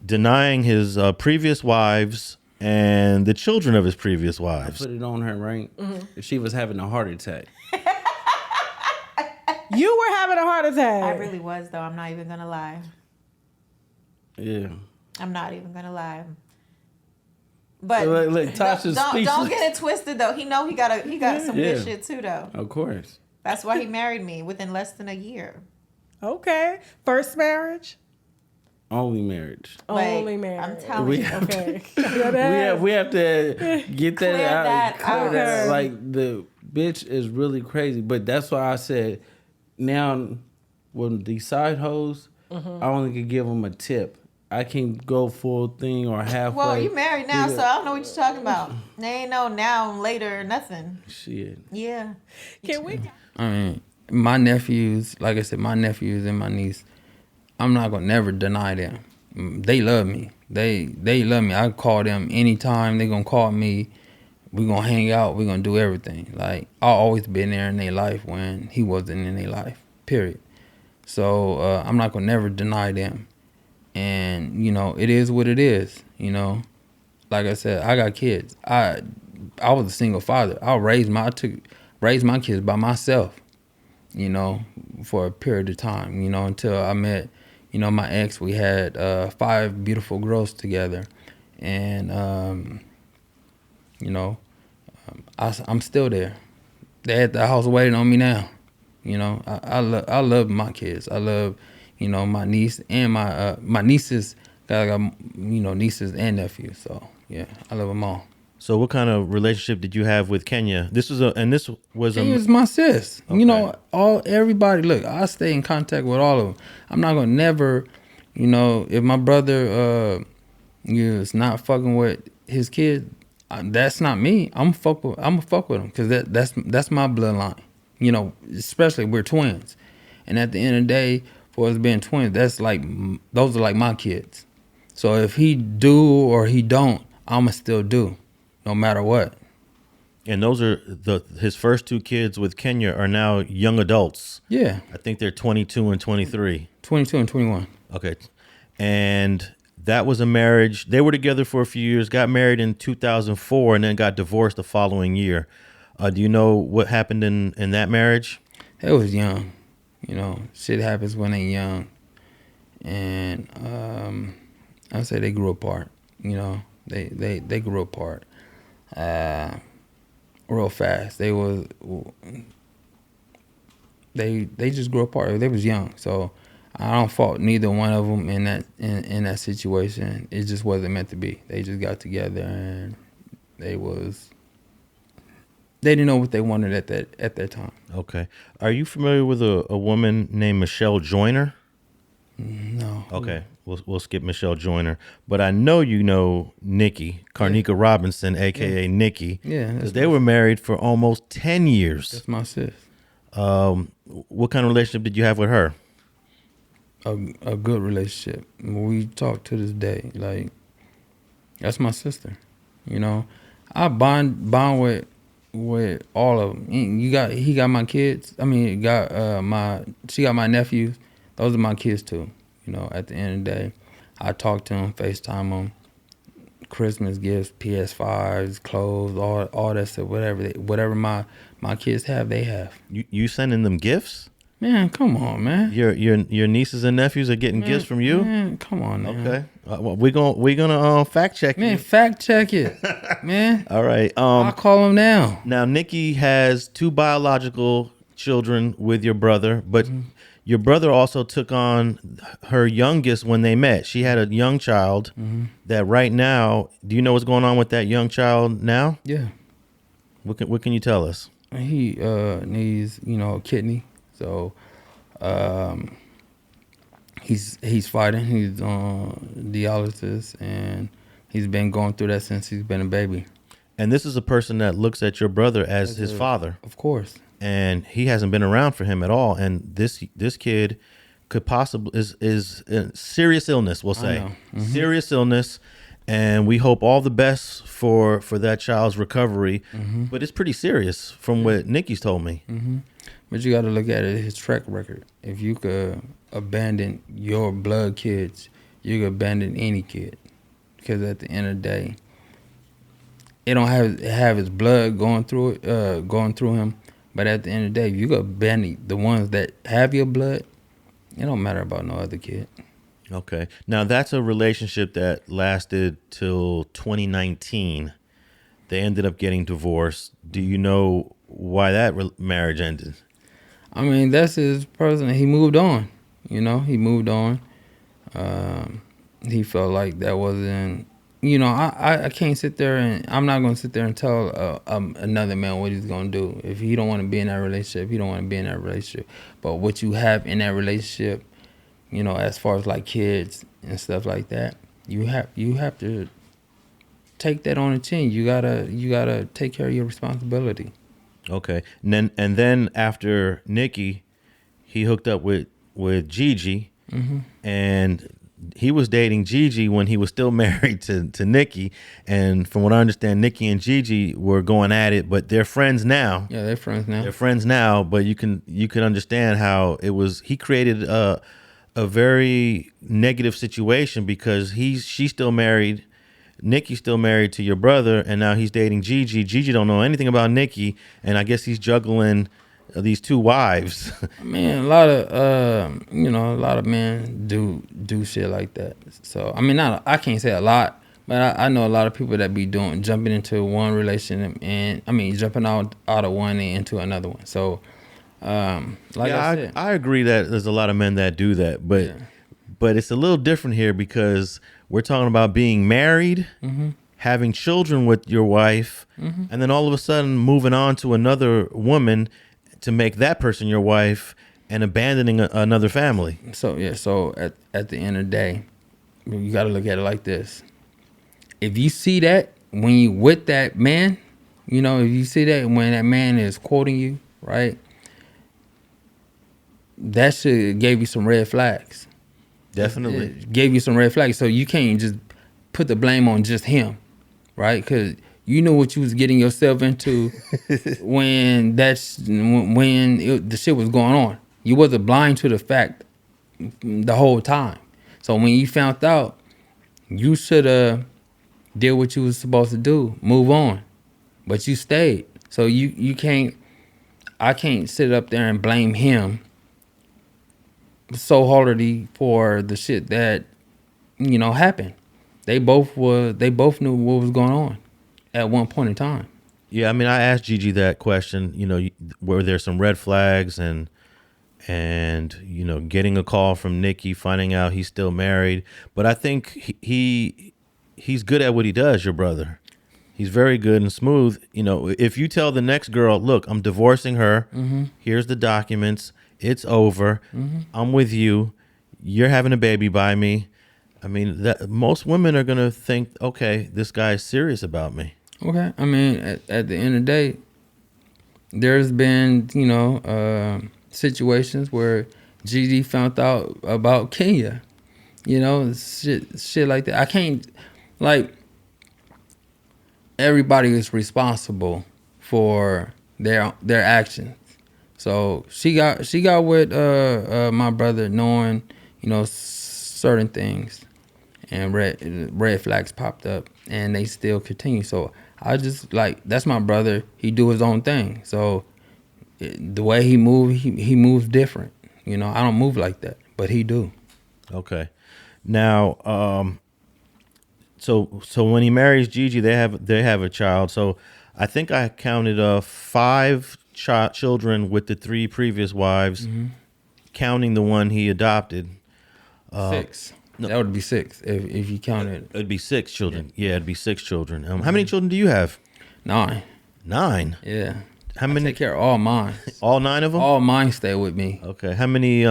denying his previous wives and the children of his previous wives. I put it on her, right? Mm-hmm. She was having a heart attack. You were having a heart attack. I really was, though. I'm not even going to lie. Yeah. I'm not even going to lie. But look, Tasha's don't get it twisted, though. He got some good shit, too, though. Of course. That's why he married me within less than a year. Okay. First marriage? Only marriage. Only marriage. I'm telling you. Okay. we have to get that out. Okay. Like, the bitch is really crazy. But that's why I said, now, when these side hoes, I only could give them a tip. I can't go full thing or halfway. Well, you married now, so I don't know what you're talking about. They ain't no now and later or nothing. Shit. Yeah. Can we? I mean, my nephews, like I said, my nephews and my niece, I'm not gonna never deny them. They love me. They love me. I call them anytime. They gonna call me. We gonna hang out. We gonna do everything. Like, I always been there in their life when he wasn't in their life. Period. So I'm not gonna never deny them. And it is what it is. Like I said, I got kids. I was a single father. I raised my kids by myself. For a period of time. Until I met, my ex. We had 5 beautiful girls together, and I'm still there. They at the house waiting on me now. I love my kids. I love, my niece and my nieces. I got nieces and nephews. So yeah, I love them all. So what kind of relationship did you have with Kenya? This was She was my sis. Okay. Everybody. Look, I stay in contact with all of them. I'm not gonna never, if my brother is not fucking with his kid, that's not me. I'm gonna fuck with him because that's my bloodline. Especially we're twins, and at the end of the day, for us being twins, those are like my kids. So if he do or he don't, I'ma still do, no matter what. And those are his first 2 kids with Kenya are now young adults. Yeah, I think they're 22 and 23. 22 and 21. Okay. And that was a marriage. They were together for a few years, got married in 2004, and then got divorced the following year. Do you know what happened in that marriage? They was young. You know, shit happens when they young. And I say they grew apart. You know, they grew apart real fast. They just grew apart. They was young, so I don't fault neither one of them in that situation. It just wasn't meant to be. They just got together and they didn't know what they wanted at that time. Okay. Are you familiar with a woman named Michelle Joyner? No. Okay. We'll skip Michelle Joyner. But I know you know Nikki, Carnika Robinson, a.k.a. Nikki. Yeah. Because they were married for almost 10 years. That's my sis. What kind of relationship did you have with her? A good relationship. We talk to this day. Like, that's my sister. You know, I bond with all of them. He got my kids. I mean, she got my nephews. Those are my kids too. You know, at the end of the day, I talk to them, FaceTime them, Christmas gifts, PS5s, clothes, all that stuff. Whatever my kids have, they have. You sending them gifts? Man, come on, man. Your nieces and nephews are getting gifts from you? Man, come on, man. Okay. Well, we're gonna fact check Man, you. fact check it, man. All right. I'll call them now. Now Nikki has 2 biological children with your brother, but your brother also took on her youngest when they met. She had a young child that right now, do you know what's going on with that young child now? Yeah. What can you tell us? He needs, a kidney. So he's fighting. He's on dialysis, and he's been going through that since he's been a baby. And this is a person that looks at your brother as his father. Of course. And he hasn't been around for him at all. And this kid could possibly is serious illness, we'll say. Serious illness. And we hope all the best for that child's recovery. But it's pretty serious from what Nikki's told me. But you got to look at it, his track record. If you could abandon your blood kids, you could abandon any kid. Because at the end of the day, it don't have his blood going through him. But at the end of the day, if you could abandon the ones that have your blood, it don't matter about no other kid. Okay. Now, that's a relationship that lasted till 2019. They ended up getting divorced. Do you know why that marriage ended? I mean, that's his person. He moved on. He moved on. He felt like that wasn't, I can't sit there and I'm not going to sit there and tell another man what he's going to do. If he don't want to be in that relationship, he don't want to be in that relationship. But what you have in that relationship, as far as like kids and stuff like that, you have to take that on the chin. You gotta take care of your responsibility. Okay. And then after Nikki, he hooked up with Gigi, and he was dating Gigi when he was still married to Nikki. And from what I understand, Nikki and Gigi were going at it, but they're friends now. Yeah, they're friends now. They're friends now, but you can understand how it was. He created a very negative situation because she's still married. Nikki's still married to your brother, and now he's dating Gigi. Gigi don't know anything about Nikki, and I guess he's juggling these 2 wives. Man, a lot of men do shit like that. So I mean, I can't say a lot, but I know a lot of people that be jumping into one relationship, and I mean jumping out of one and into another one. So, I said, I agree that there's a lot of men that do that, but it's a little different here because we're talking about being married, having children with your wife, and then all of a sudden moving on to another woman to make that person your wife and abandoning another family. So at the end of the day, you got to look at it like this. If you see that when you with that man, if you see that when that man is quoting you, right, that shit gave you some red flags. Definitely. It gave you some red flags. So you can't just put the blame on just him, right? Because you knew what you was getting yourself into when the shit was going on. You wasn't blind to the fact the whole time. So when you found out, you should have did what you was supposed to do, move on. But you stayed. So I can't sit up there and blame him so hardly for the shit that, happened. They both knew what was going on at one point in time. Yeah, I mean, I asked Gigi that question. Were there some red flags and getting a call from Nikki, finding out he's still married. But I think he's good at what he does. Your brother, he's very good and smooth. If you tell the next girl, look, I'm divorcing her. Mm-hmm. Here's the documents. It's over. Mm-hmm. I'm with you. You're having a baby by me. I mean, that most women are gonna think, okay, this guy's serious about me. Okay, I mean, at the end of the day, there's been situations where Gigi found out about Kenya, shit like that. I can't, everybody is responsible for their actions. So she got with my brother knowing, certain things, and red flags popped up, and they still continue. So I just that's my brother. He do his own thing. So the way he moves different. I don't move like that, but he do. Okay. Now, so when he marries Gigi, they have a child. So I think I counted 5 children with the 3 previous wives, mm-hmm. counting the one he adopted. 6. No, that would be 6 if you counted. It'd be 6 children. Yeah, it'd be 6 children. How many children do you have? 9. 9. Yeah. How many? I take care of all mine. All 9 of them? All mine stay with me. Okay. How many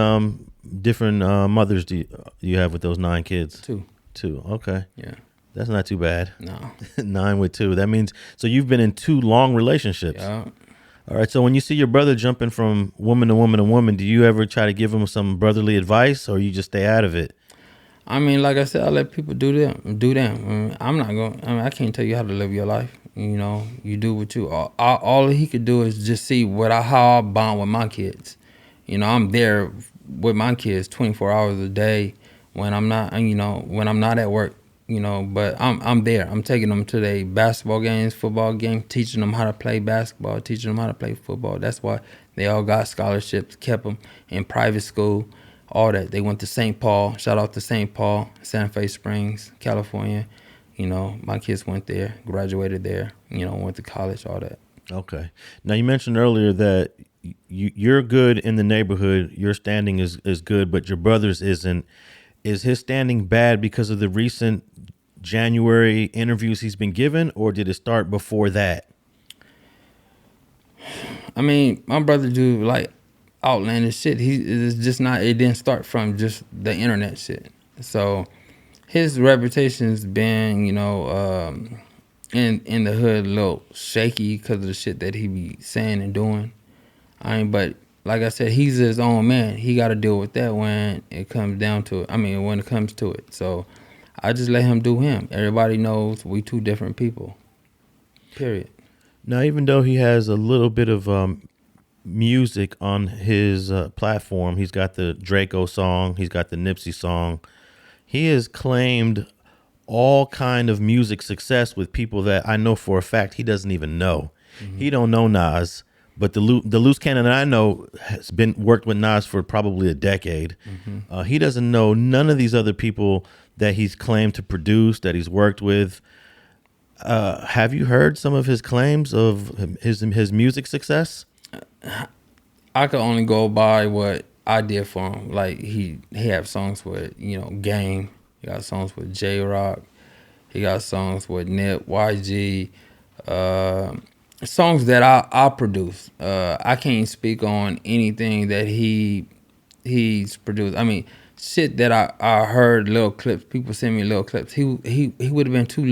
different mothers do you have with those 9 kids? 2. 2. Okay. Yeah. That's not too bad. No. 9 with 2. That means so you've been in 2 long relationships. Yeah. All right. So when you see your brother jumping from woman to woman to woman, do you ever try to give him some brotherly advice, or you just stay out of it? I mean, like I said, I let people do them. I'm not going. I can't tell you how to live your life. You do what you. All he could do is just see how I bond with my kids. I'm there with my kids 24 hours a day when I'm not. When I'm not at work. But I'm there. I'm taking them to their basketball games, football games, teaching them how to play basketball, teaching them how to play football. That's why they all got scholarships, kept them in private school, all that. They went to St. Paul. Shout out to St. Paul, Santa Fe Springs, California. My kids went there, graduated there, went to college, all that. Okay. Now, you mentioned earlier that you're good in the neighborhood. Your standing is good, but your brother's isn't. Is his standing bad because of the recent January interviews he's been given, or did it start before that? I mean, my brother do outlandish shit. It's just not. It didn't start from just the internet shit. So his reputation's been, in the hood a little shaky because of the shit that he be saying and doing. But like I said, he's his own man. He got to deal with that when it comes down to it. When it comes to it. So I just let him do him. Everybody knows we 2 different people. Period. Now, even though he has a little bit of music on his platform, he's got the Draco song, he's got the Nipsey song. He has claimed all kind of music success with people that I know for a fact he doesn't even know. Mm-hmm. He don't know Nas. But the Luce Cannon I know has been worked with Nas for probably a decade. Mm-hmm. He doesn't know none of these other people that he's claimed to produce, that he's worked with. Have you heard some of his claims of his music success? I could only go by what I did for him. He have songs with Game. He got songs with J Rock. He got songs with Nip, YG. Songs that I produce. I can't speak on anything that he's produced. Shit that I heard, little clips. People send me little clips. He would have been too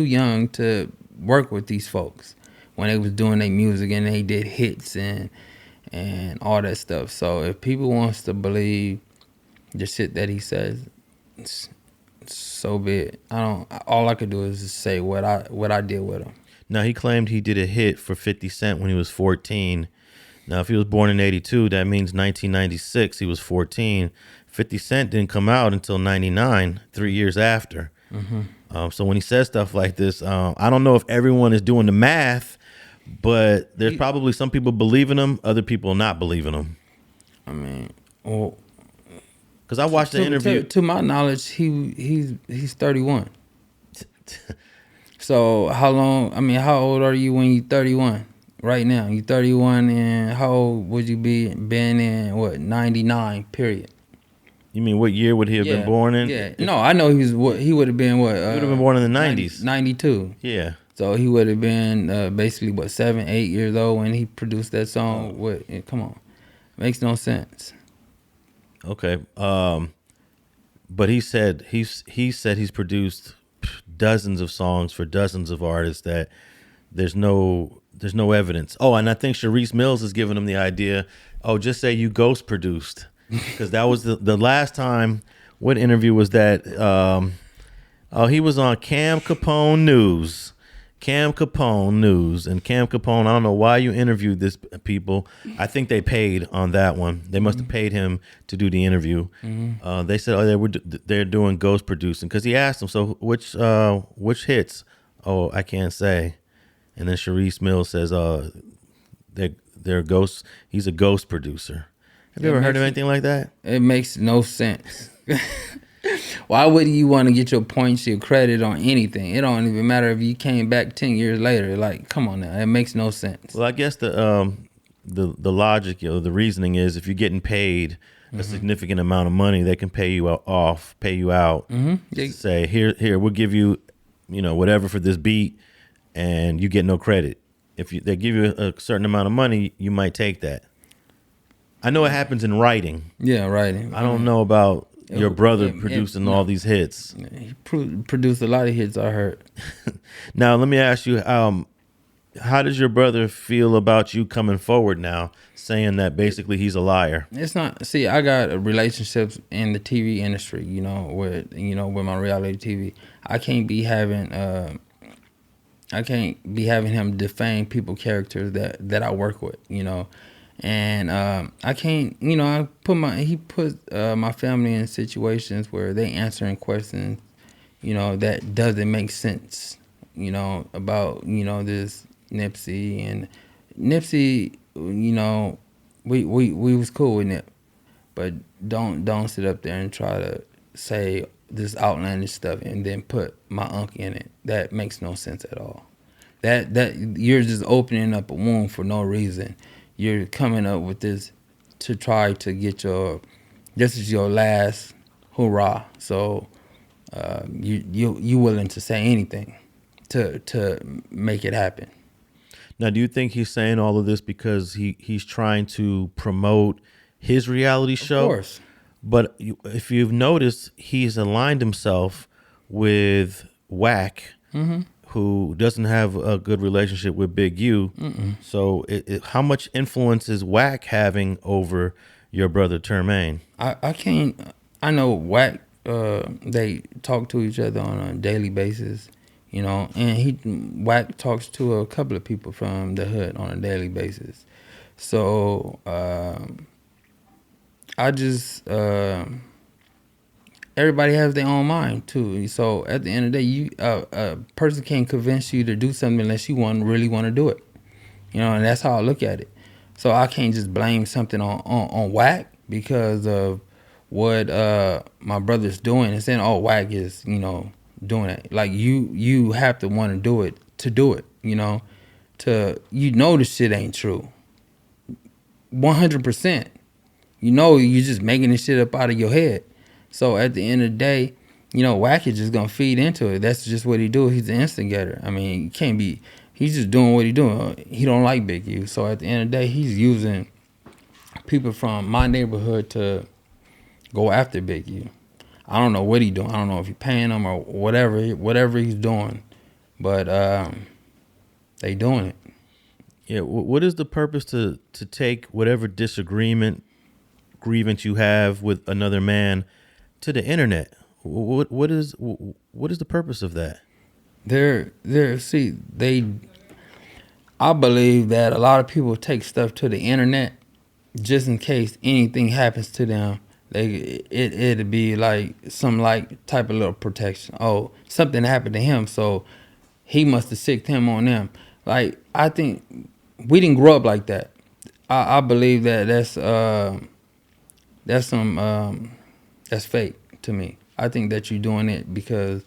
young to work with these folks when they was doing their music and they did hits and all that stuff. So if people wants to believe the shit that he says, so be it. All I could do is just say what I did with him. Now, he claimed he did a hit for 50 Cent when he was 14. Now, if he was born in 82, that means 1996, he was 14. 50 Cent didn't come out until 99, 3 years after. So when he says stuff like this, I don't know if everyone is doing the math, but there's probably some people believing him, other people not believing him. I mean, well, because I watched the interview. To my knowledge, he's 31. So how long? I mean, how old are you when you're 31? Right now, you're 31, and how old would you been in what 99? Period. You mean what year would he have been born in? Yeah, no, I know he would have been what? He would have been born in the 90s. 92. Yeah. So he would have been basically what 7, 8 years old when he produced that song. What? Come on, makes no sense. Okay. But he said he's produced dozens of songs for dozens of artists that there's no evidence. Oh, and I think Charisse Mills is giving him the idea. Oh, just say you ghost produced, because that was the last time. What interview was that? He was on Cam Capone News. And Cam Capone, I don't know why you interviewed this people. I think they paid on that one. They must have paid him to do the interview. They said, they're doing ghost producing, because he asked them, so which hits? Oh, I can't say. And then Charisse Mills says, they're ghosts. He's a ghost producer. Have you ever heard of anything like that? It makes no sense. Why would you want to get your points, your credit on anything? It don't even matter if you came back 10 years later. Like, come on now, it makes no sense. Well, I guess the logic, the reasoning is, if you're getting paid a significant amount of money, they can pay you out. Say, here, we'll give you, whatever for this beat, and you get no credit. If they give you a certain amount of money, you might take that. I know it happens in writing. Yeah, writing. I don't know about your brother producing all these hits. He produced a lot of hits, I heard. Now, let me ask you, how does your brother feel about you coming forward now, saying that basically he's a liar? It's not. See, I got relationships in the TV industry, with my reality TV. I can't be having him defame people characters that I work with, And I can't, he put my family in situations where they answering questions, that doesn't make sense, about, this Nipsey. And Nipsey, we was cool with Nip, but don't sit up there and try to say this outlandish stuff and then put my uncle in it. That makes no sense at all. That you're just opening up a wound for no reason. You're coming up with this to try to get this is your last hurrah. So you willing to say anything to make it happen. Now, do you think he's saying all of this because he's trying to promote his reality show? Of course. But if you've noticed, he's aligned himself with Wack, who doesn't have a good relationship with Big U. So how much influence is Wack having over your brother Termaine? I know Wack, they talk to each other on a daily basis, and Wack talks to a couple of people from the hood on a daily basis. So everybody has their own mind too. So at the end of the day, a person can't convince you to do something unless you really want to do it. And that's how I look at it. So I can't just blame something on Wack because of what my brother's doing and saying, oh, Wack is, doing it. Like you have to want to do it, this shit ain't true. 100%. You're just making this shit up out of your head. So at the end of the day, Wack is just gonna feed into it. That's just what he do. He's an instigator. I mean, he can't be. He's just doing what he doing. He don't like Big U. So at the end of the day, he's using people from my neighborhood to go after Big U. I don't know what he doing. I don't know if he paying him or whatever he's doing, but they doing it. Yeah. What is the purpose to take whatever grievance you have with another man to the internet? What is the purpose of that? They I believe that a lot of people take stuff to the internet just in case anything happens to them. It'd be like some like type of little protection. Oh, something happened to him, so he must have sicked him on them. Like, I think we didn't grow up like that. I believe that that's fake to me. I think that you're doing it because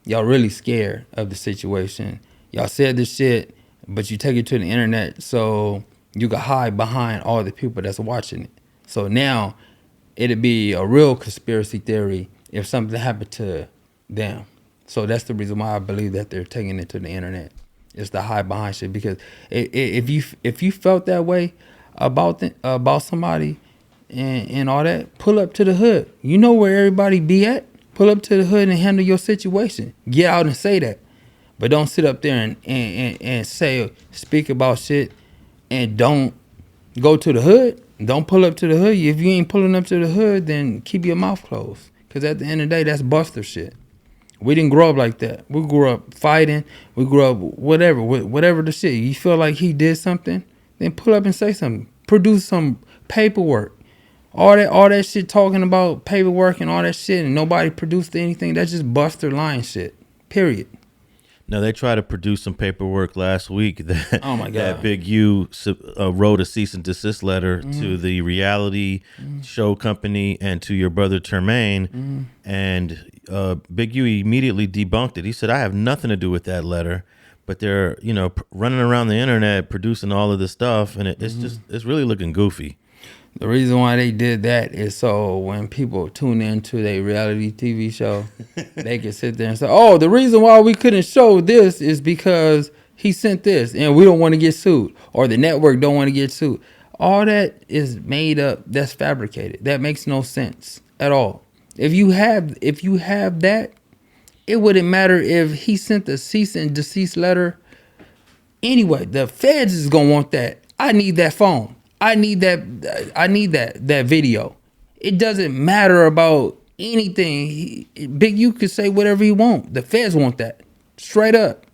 y'all really scared of the situation. Y'all said this shit, but you take it to the internet so you can hide behind all the people that's watching it. So now it'd be a real conspiracy theory if something happened to them. So that's the reason why I believe that they're taking it to the internet. It's the hide behind shit. Because if you felt that way about somebody and all that, pull up to the hood. You know where everybody be at. Pull up to the hood and handle your situation. Get out and say that. But don't sit up there and speak about shit and don't go to the hood. Don't pull up to the hood. If you ain't pulling up to the hood, then keep your mouth closed. Because at the end of the day, that's buster shit. We didn't grow up like that. We grew up fighting. We grew up whatever the shit. You feel like he did something, then pull up and say something. Produce some paperwork. All that shit talking about paperwork and all that shit and nobody produced anything, that's just buster lying shit. Period. Now, they tried to produce some paperwork last week that, oh my God, that Big U wrote a cease and desist letter to the reality show company and to your brother Termaine, and Big U immediately debunked it. He said, I have nothing to do with that letter, but they're, running around the internet producing all of this stuff, and it's really looking goofy. The reason why they did that is so when people tune into their reality TV show, they can sit there and say, oh, the reason why we couldn't show this is because he sent this and we don't want to get sued, or the network don't want to get sued. All that is made up. That's fabricated. That makes no sense at all. If you have that, it wouldn't matter if he sent a cease and desist letter. Anyway, the feds is going to want that. I need that phone. I need that video. It doesn't matter about anything. Big U could say whatever he want. The feds want that. Straight up.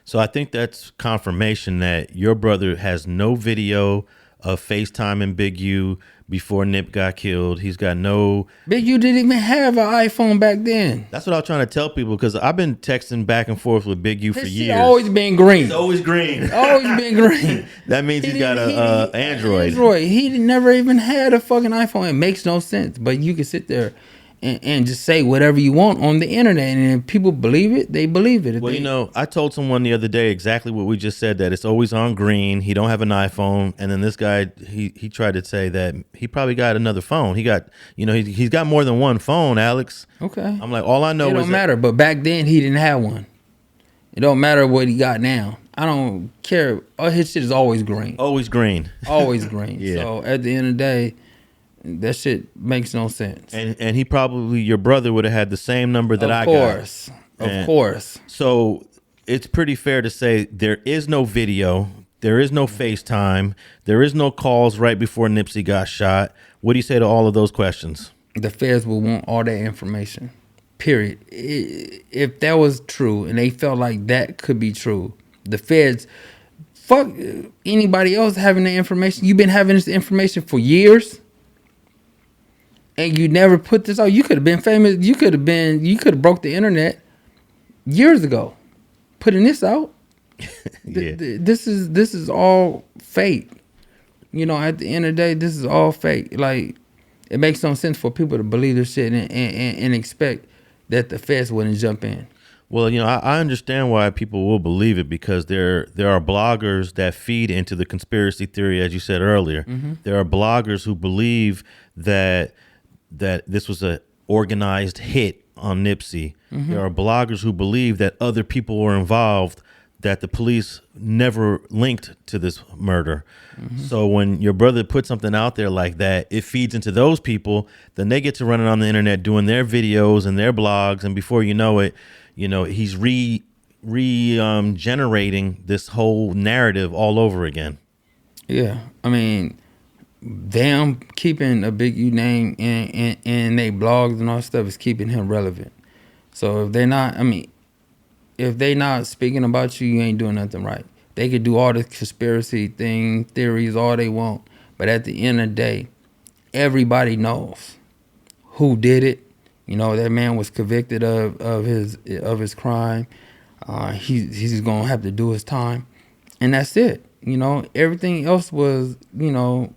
So I think that's confirmation that your brother has no video of FaceTime Big U before Nip got killed. He's got no... Big U didn't even have an iPhone back then. That's what I was trying to tell people, because I've been texting back and forth with Big U for years. He's always been green. He's always green. Always been green. That means he's got a Android. He never even had a fucking iPhone. It makes no sense. But you can sit there and just say whatever you want on the internet, and if people believe it, they believe it. Well, I told someone the other day exactly what we just said, that it's always on green. He don't have an iPhone, and then this guy he tried to say that he probably got another phone. He got he's got more than one phone, Alex. Okay. I'm like, all I know is it don't matter. But back then he didn't have one. It don't matter what he got now. I don't care. All his shit is always green. Always green. Always green. Yeah. So at the end of the day, that shit makes no sense. And he probably, your brother would have had the same number that I got. Of course. So it's pretty fair to say there is no video, there is no FaceTime, there is no calls right before Nipsey got shot. What do you say to all of those questions? The feds will want all that information. Period. If that was true and they felt like that could be true, the feds, fuck anybody else having the information. You've been having this information for years. And you never put this out. You could have been famous. You could have broke the internet years ago, putting this out. Yeah. This is all fake. At the end of the day, this is all fake. Like, it makes no sense for people to believe this shit and expect that the feds wouldn't jump in. Well, I understand why people will believe it, because there are bloggers that feed into the conspiracy theory, as you said earlier. Mm-hmm. There are bloggers who believe that this was a organized hit on Nipsey. Mm-hmm. There are bloggers who believe that other people were involved, that the police never linked to this murder. Mm-hmm. So when your brother puts something out there like that, it feeds into those people. Then they get to running on the internet doing their videos and their blogs, and before you know it, he's generating this whole narrative all over again. Yeah, I mean, them keeping a Big U name in they blogs and all stuff is keeping him relevant. So if they're not, if they not speaking about you, you ain't doing nothing right. They could do all the conspiracy theories, all they want, but at the end of the day, everybody knows who did it. You know, that man was convicted of his crime. He's gonna have to do his time, and that's it. You know, everything else was, you know,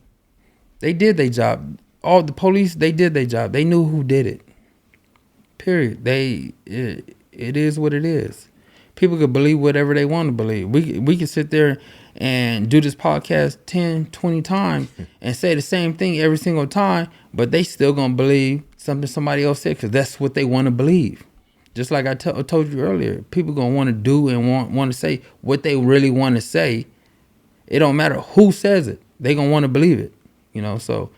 they did their job. All the police, they did their job. They knew who did it. Period. It is what it is. People could believe whatever they want to believe. We can sit there and do this podcast 10, 20 times and say the same thing every single time, but they still gonna believe something somebody else said because that's what they want to believe. Just like I told you earlier, people gonna want to do and want to say what they really want to say. It don't matter who says it. They gonna want to believe it. You know, so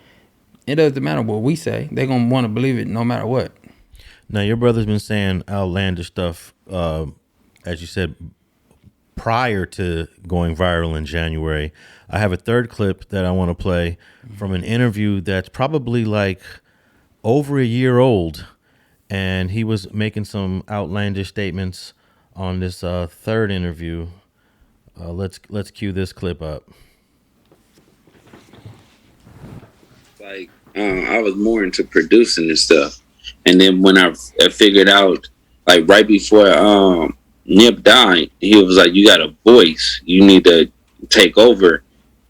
it doesn't matter what we say. They gonna want to believe it no matter what. Now, your brother's been saying outlandish stuff, as you said, prior to going viral in January. I have a third clip that I want to play from an interview that's probably like over a year old, and he was making some outlandish statements on this third interview. Let's cue this clip up. Like, I was more into producing and stuff. And then when I figured out, like right before Nip died, he was like, "You got a voice. You need to take over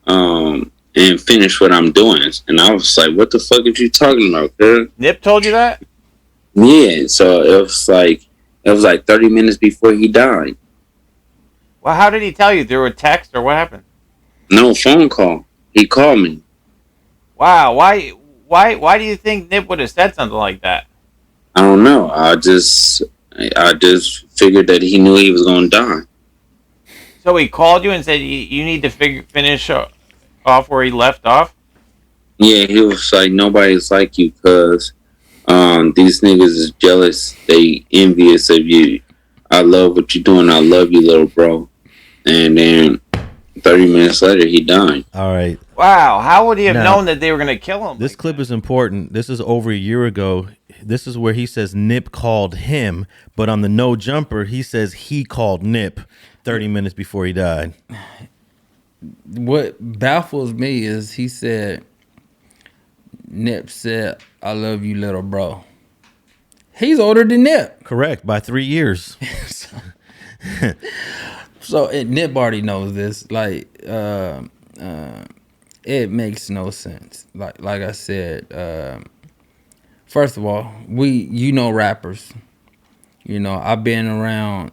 and finish what I'm doing." And I was like, "What the fuck are you talking about, girl?" Nip told you that? Yeah. So it was like 30 minutes before he died. Well, how did he tell you? Through a text or what happened? No, phone call. He called me. Wow. Why do you think Nip would have said something like that? I don't know. I just figured that he knew he was gonna die. So he called you and said you need to finish off where he left off? Yeah, he was like, "Nobody's like you, cuz these niggas is jealous. They envious of you. I love what you're doing. I love you, little bro." And then 30 minutes later, he died. All right. Wow. How would he have known that they were going to kill him? This clip is important. This is over a year ago. This is where he says Nip called him, but on the No Jumper, he says he called Nip 30 minutes before he died. What baffles me is he said, Nip said, "I love you, little bro." He's older than Nip. Correct, by 3 years. So Nip already knows this. Like, it makes no sense. Like I said, first of all, rappers. You know, I've been around,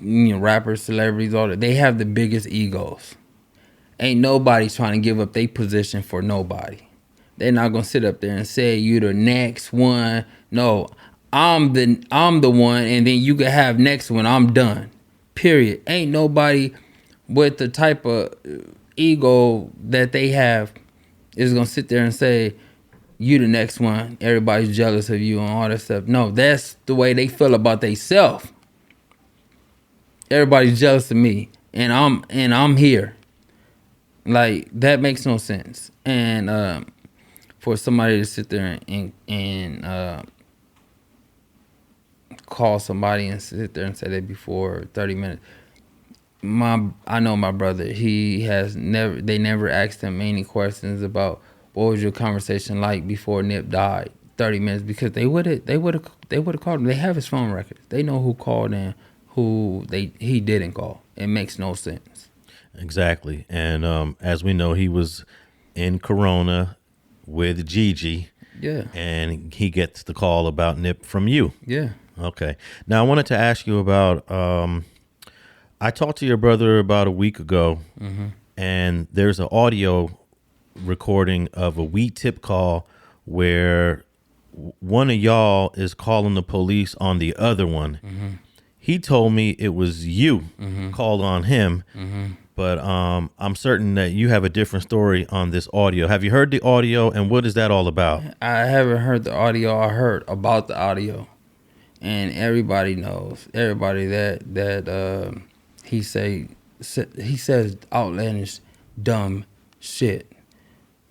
rappers, celebrities, all that. They have the biggest egos. Ain't nobody trying to give up their position for nobody. They're not gonna sit up there and say you the next one. No, I'm the one, and then you can have next one. I'm done. Period. Ain't nobody with the type of ego that they have is gonna sit there and say you the next one. Everybody's jealous of you and all that stuff. No, that's the way they feel about themselves. Everybody's jealous of me, and I'm here. Like, that makes no sense. And for somebody to sit there and call somebody and sit there and say that before 30 minutes. I know my brother, they never asked him any questions about what was your conversation like before Nip died 30 minutes, because they would have called him. They have his phone records. They know who called and who he didn't call. It makes no sense. Exactly. And as we know, he was in Corona with Gigi. Yeah. And he gets the call about Nip from you. Yeah. Okay. Now, I wanted to ask you about, I talked to your brother about a week ago, and there's an audio recording of a We Tip call where one of y'all is calling the police on the other one. He told me it was you called on him, but I'm certain that you have a different story on this audio. Have you heard the audio, and what is that all about? I haven't heard the audio. I heard about the audio, and everybody knows. Everybody that he says outlandish, dumb shit,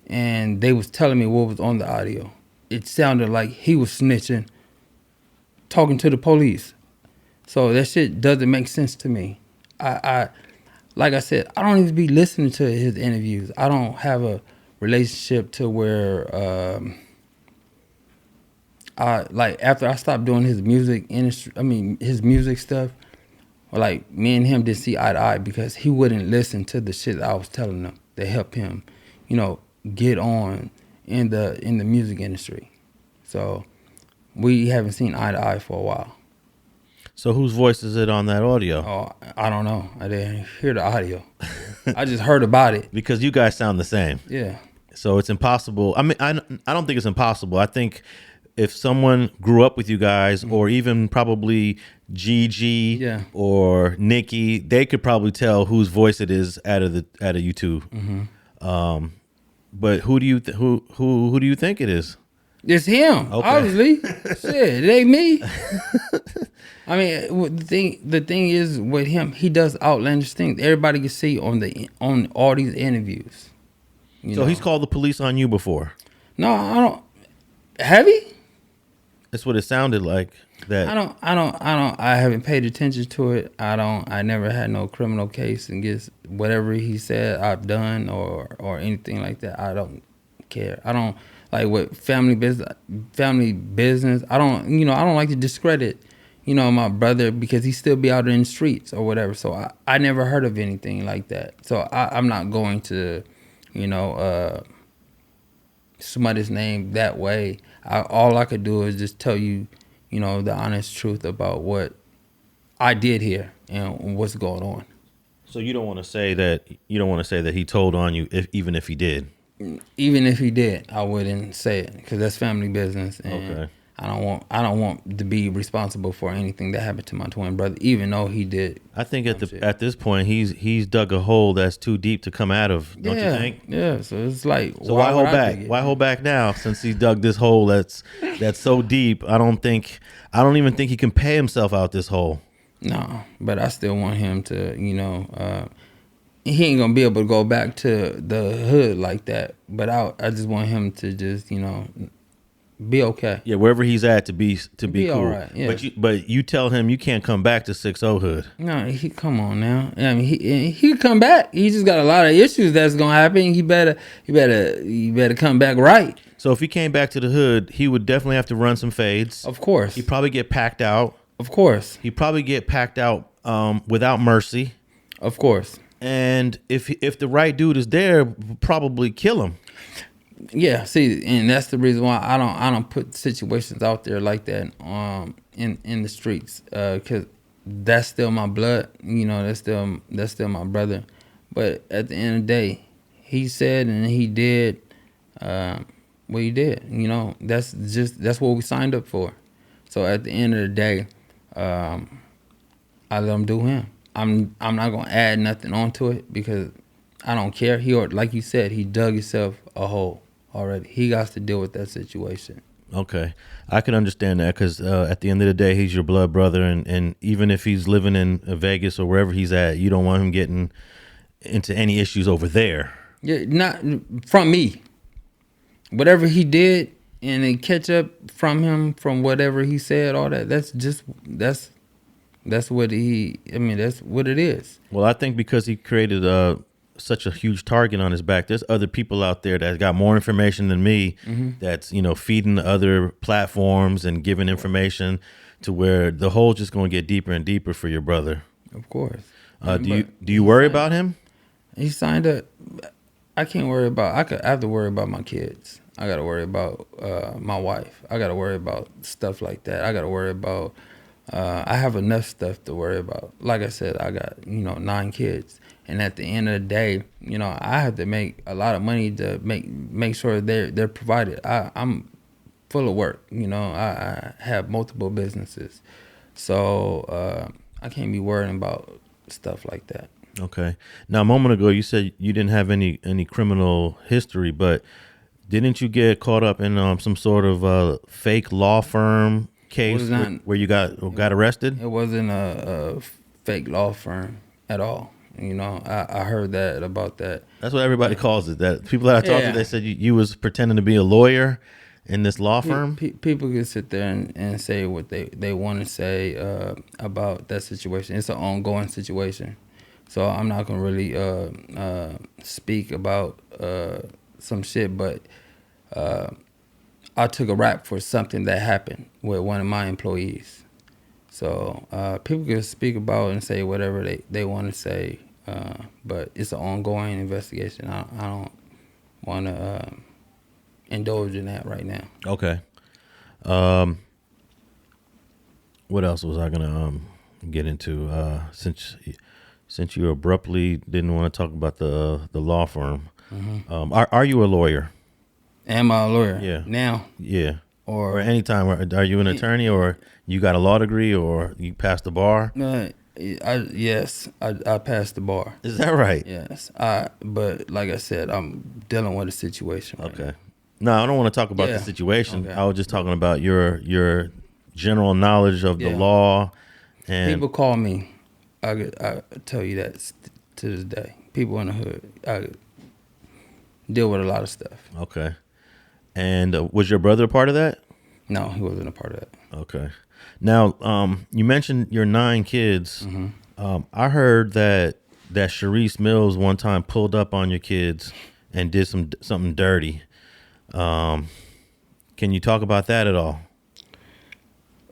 and they was telling me what was on the audio. It sounded like he was snitching, talking to the police. So that shit doesn't make sense to me. I like I said, I don't even be listening to his interviews. I don't have a relationship to where I like after I stopped doing his music industry. I mean his music stuff. Like me and him didn't see eye to eye because he wouldn't listen to the shit that I was telling him to help him, get on in the music industry. So we haven't seen eye to eye for a while. So whose voice is it on that audio? Oh, I don't know. I didn't hear the audio. I just heard about it. Because you guys sound the same. Yeah. So it's impossible. I mean, I don't think it's impossible. I think if someone grew up with you guys, or even probably Gigi or Nikki, they could probably tell whose voice it is out of you two. But who do you who do you think it is? It's him, obviously. Shit, it ain't me. I mean, the thing is with him, he does outlandish things. Everybody can see on all these interviews. So he's called the police on you before? No, I don't. Have he? That's what it sounded like. That I haven't paid attention to it. I never had no criminal case against whatever he said I've done or anything like that. I don't care. I don't like with family business. I don't like to discredit, my brother because he still be out in the streets or whatever. So I never heard of anything like that. So I'm not going to, smut his name that way. All I could do is just tell you, the honest truth about what I did here and what's going on. So you don't want to say that he told on you, even if he did. Even if he did, I wouldn't say it because that's family business, and I don't want to be responsible for anything that happened to my twin brother, even though he did. I think at this point he's dug a hole that's too deep to come out of. Don't you think? Yeah. So it's like, so why hold back? Why hold back now? Since he dug this hole that's so deep, I don't even think he can pay himself out this hole. No, but I still want him to, he ain't gonna be able to go back to the hood like that. But I just want him to just, be okay. Yeah, wherever he's at to be cool. All right, yeah. But you tell him you can't come back to 6-0 hood. No, come on now. I mean, he can come back. He just got a lot of issues that's gonna happen. He better come back right. So if he came back to the hood, he would definitely have to run some fades. Of course. He'd probably get packed out. Of course. He'd probably get packed out without mercy. Of course. And if the right dude is there, probably kill him. Yeah, see, and that's the reason why I don't put situations out there like that in the streets because that's still my blood, that's still my brother. But at the end of the day, he said and he did what he did. That's what we signed up for. So at the end of the day, I let him do him. I'm not gonna add nothing onto it because I don't care. Like you said, he dug himself a hole already. He got to deal with that situation. Okay, I can understand that because at the end of the day, he's your blood brother, and even if he's living in Vegas or wherever he's at, you don't want him getting into any issues over there. Yeah, not from me. Whatever he did, and then catch up from him from whatever he said, all that. That's what that's what it is. Well, I think because he created such a huge target on his back, there's other people out there that got more information than me that's, feeding other platforms and giving information to where the hole's just going to get deeper and deeper for your brother. Of course. Do you worry about him? He signed up. I can't worry about, I have to worry about my kids. I got to worry about my wife. I got to worry about stuff like that. I got to worry about, I have enough stuff to worry about. Like I said, I got, 9 kids. And at the end of the day, I have to make a lot of money to make sure they're provided. I'm full of work. I have multiple businesses. So I can't be worrying about stuff like that. Okay. Now, a moment ago, you said you didn't have any criminal history, but didn't you get caught up in some sort of fake law firm case where you got arrested? It wasn't a fake law firm at all. I heard about that. That's what everybody calls it. That people that I talked to, they said you was pretending to be a lawyer in this law firm? People can sit there and say what they want to say about that situation. It's an ongoing situation. So I'm not going to really speak about some shit, but I took a rap for something that happened with one of my employees. So people can speak about and say whatever they want to say, but it's an ongoing investigation. I don't want to indulge in that right now. Okay. What else was I gonna get into? Since you abruptly didn't want to talk about the law firm, are you a lawyer? Am I a lawyer? Yeah. Now? Yeah. Or anytime? Are you an attorney, or you got a law degree, or you passed the bar? Yes, I passed the bar. Is that right? Yes. But like I said, I'm dealing with a situation right now. No, I don't want to talk about the situation. Okay. I was just talking about your general knowledge of the law. And people call me. I tell you that to this day. People in the hood, I deal with a lot of stuff. Okay. And was your brother a part of that? No, he wasn't a part of that. Okay. Now, you mentioned your 9 kids. I heard that Charisse Mills one time pulled up on your kids and did something dirty. Can you talk about that at all?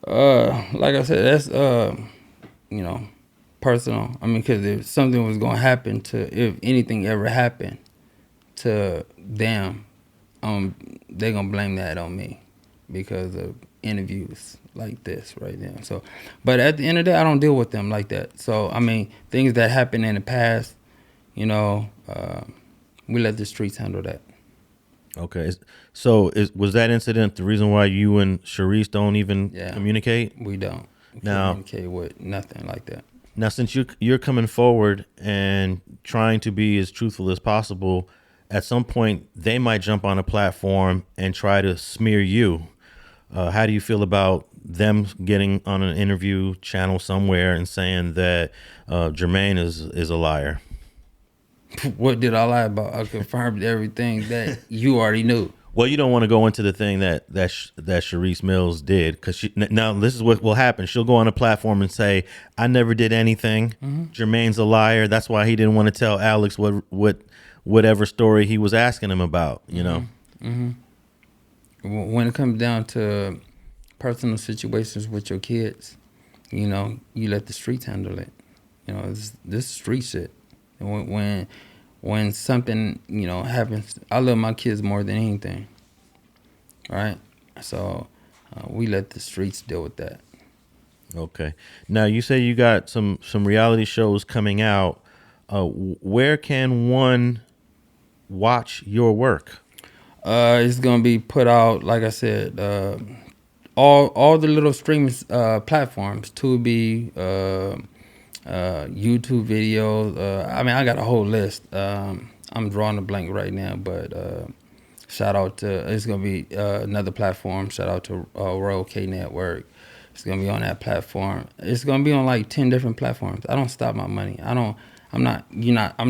Like I said, that's personal. I mean, because if something was gonna happen if anything ever happened to them, they're gonna blame that on me because of interviews like this right now. So, but at the end of the day, I don't deal with them like that. So, I mean, things that happened in the past, we let the streets handle that. Okay. So was that incident the reason why you and Charisse don't even communicate? We don't communicate with nothing like that. Now, since you're coming forward and trying to be as truthful as possible, at some point they might jump on a platform and try to smear you. How do you feel about them getting on an interview channel somewhere and saying that Jermaine is a liar? What did I lie about? I confirmed everything that you already knew. Well, you don't want to go into the thing that Charisse Mills did, because now this is what will happen. She'll go on a platform and say, "I never did anything. Jermaine's a liar. That's why he didn't want to tell Alex whatever story he was asking him about." You know. When it comes down to personal situations with your kids, you let the streets handle it. This street shit. And when something happens, I love my kids more than anything, right? So we let the streets deal with that. Okay. Now you say you got some reality shows coming out. Where can one watch your work? It's gonna be put out, like I said, all the little streaming platforms, Tubi, YouTube videos. I got a whole list. I'm drawing a blank right now, but shout out to, it's gonna be another platform. Shout out to Royal K Network. It's gonna be on that platform. It's gonna be on like 10 different platforms. I don't stop my money. I'm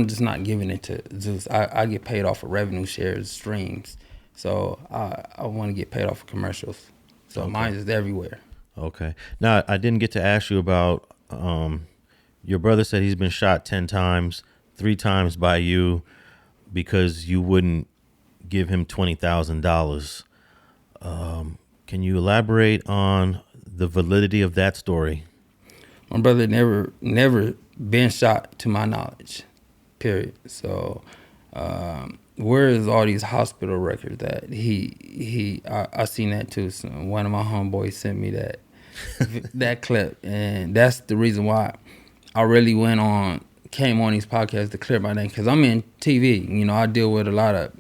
just not giving it to Zeus. I get paid off of revenue shares, streams. So I want to get paid off of commercials. So mine is everywhere. Okay. Now, I didn't get to ask you about, your brother said he's been shot 10 times, 3 times by you because you wouldn't give him $20,000. Can you elaborate on the validity of that story? My brother never been shot to my knowledge, period. So where is all these hospital records that I seen that too. So one of my homeboys sent me that clip, and that's the reason why I really came on these podcasts to clear my name, because I'm in TV. I deal with a lot of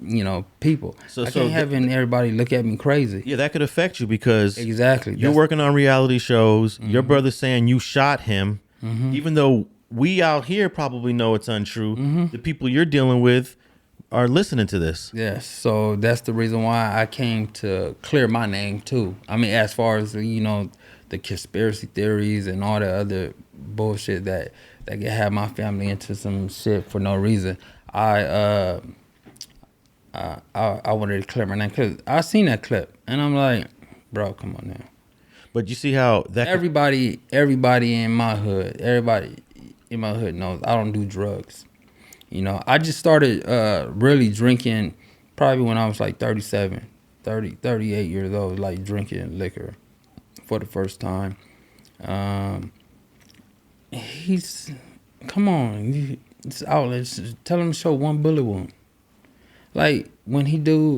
people. So I can't have everybody look at me crazy. Yeah, that could affect you because exactly you're working on reality shows. Your brother's saying you shot him, even though we out here probably know it's untrue. The people you're dealing with are listening to this. Yes, so that's the reason why I came to clear my name too. I mean, as far as the conspiracy theories and all the other bullshit that can have my family into some shit for no reason. I wanted to clear my name because I seen that clip And I'm like, bro, come on now. But you see how that Everybody in my hood knows I don't do drugs. You know, I just started really drinking probably when I was like 38 years old, like drinking liquor for the first time. Come on, it's outlets. Tell him to show one bullet wound. Like when he does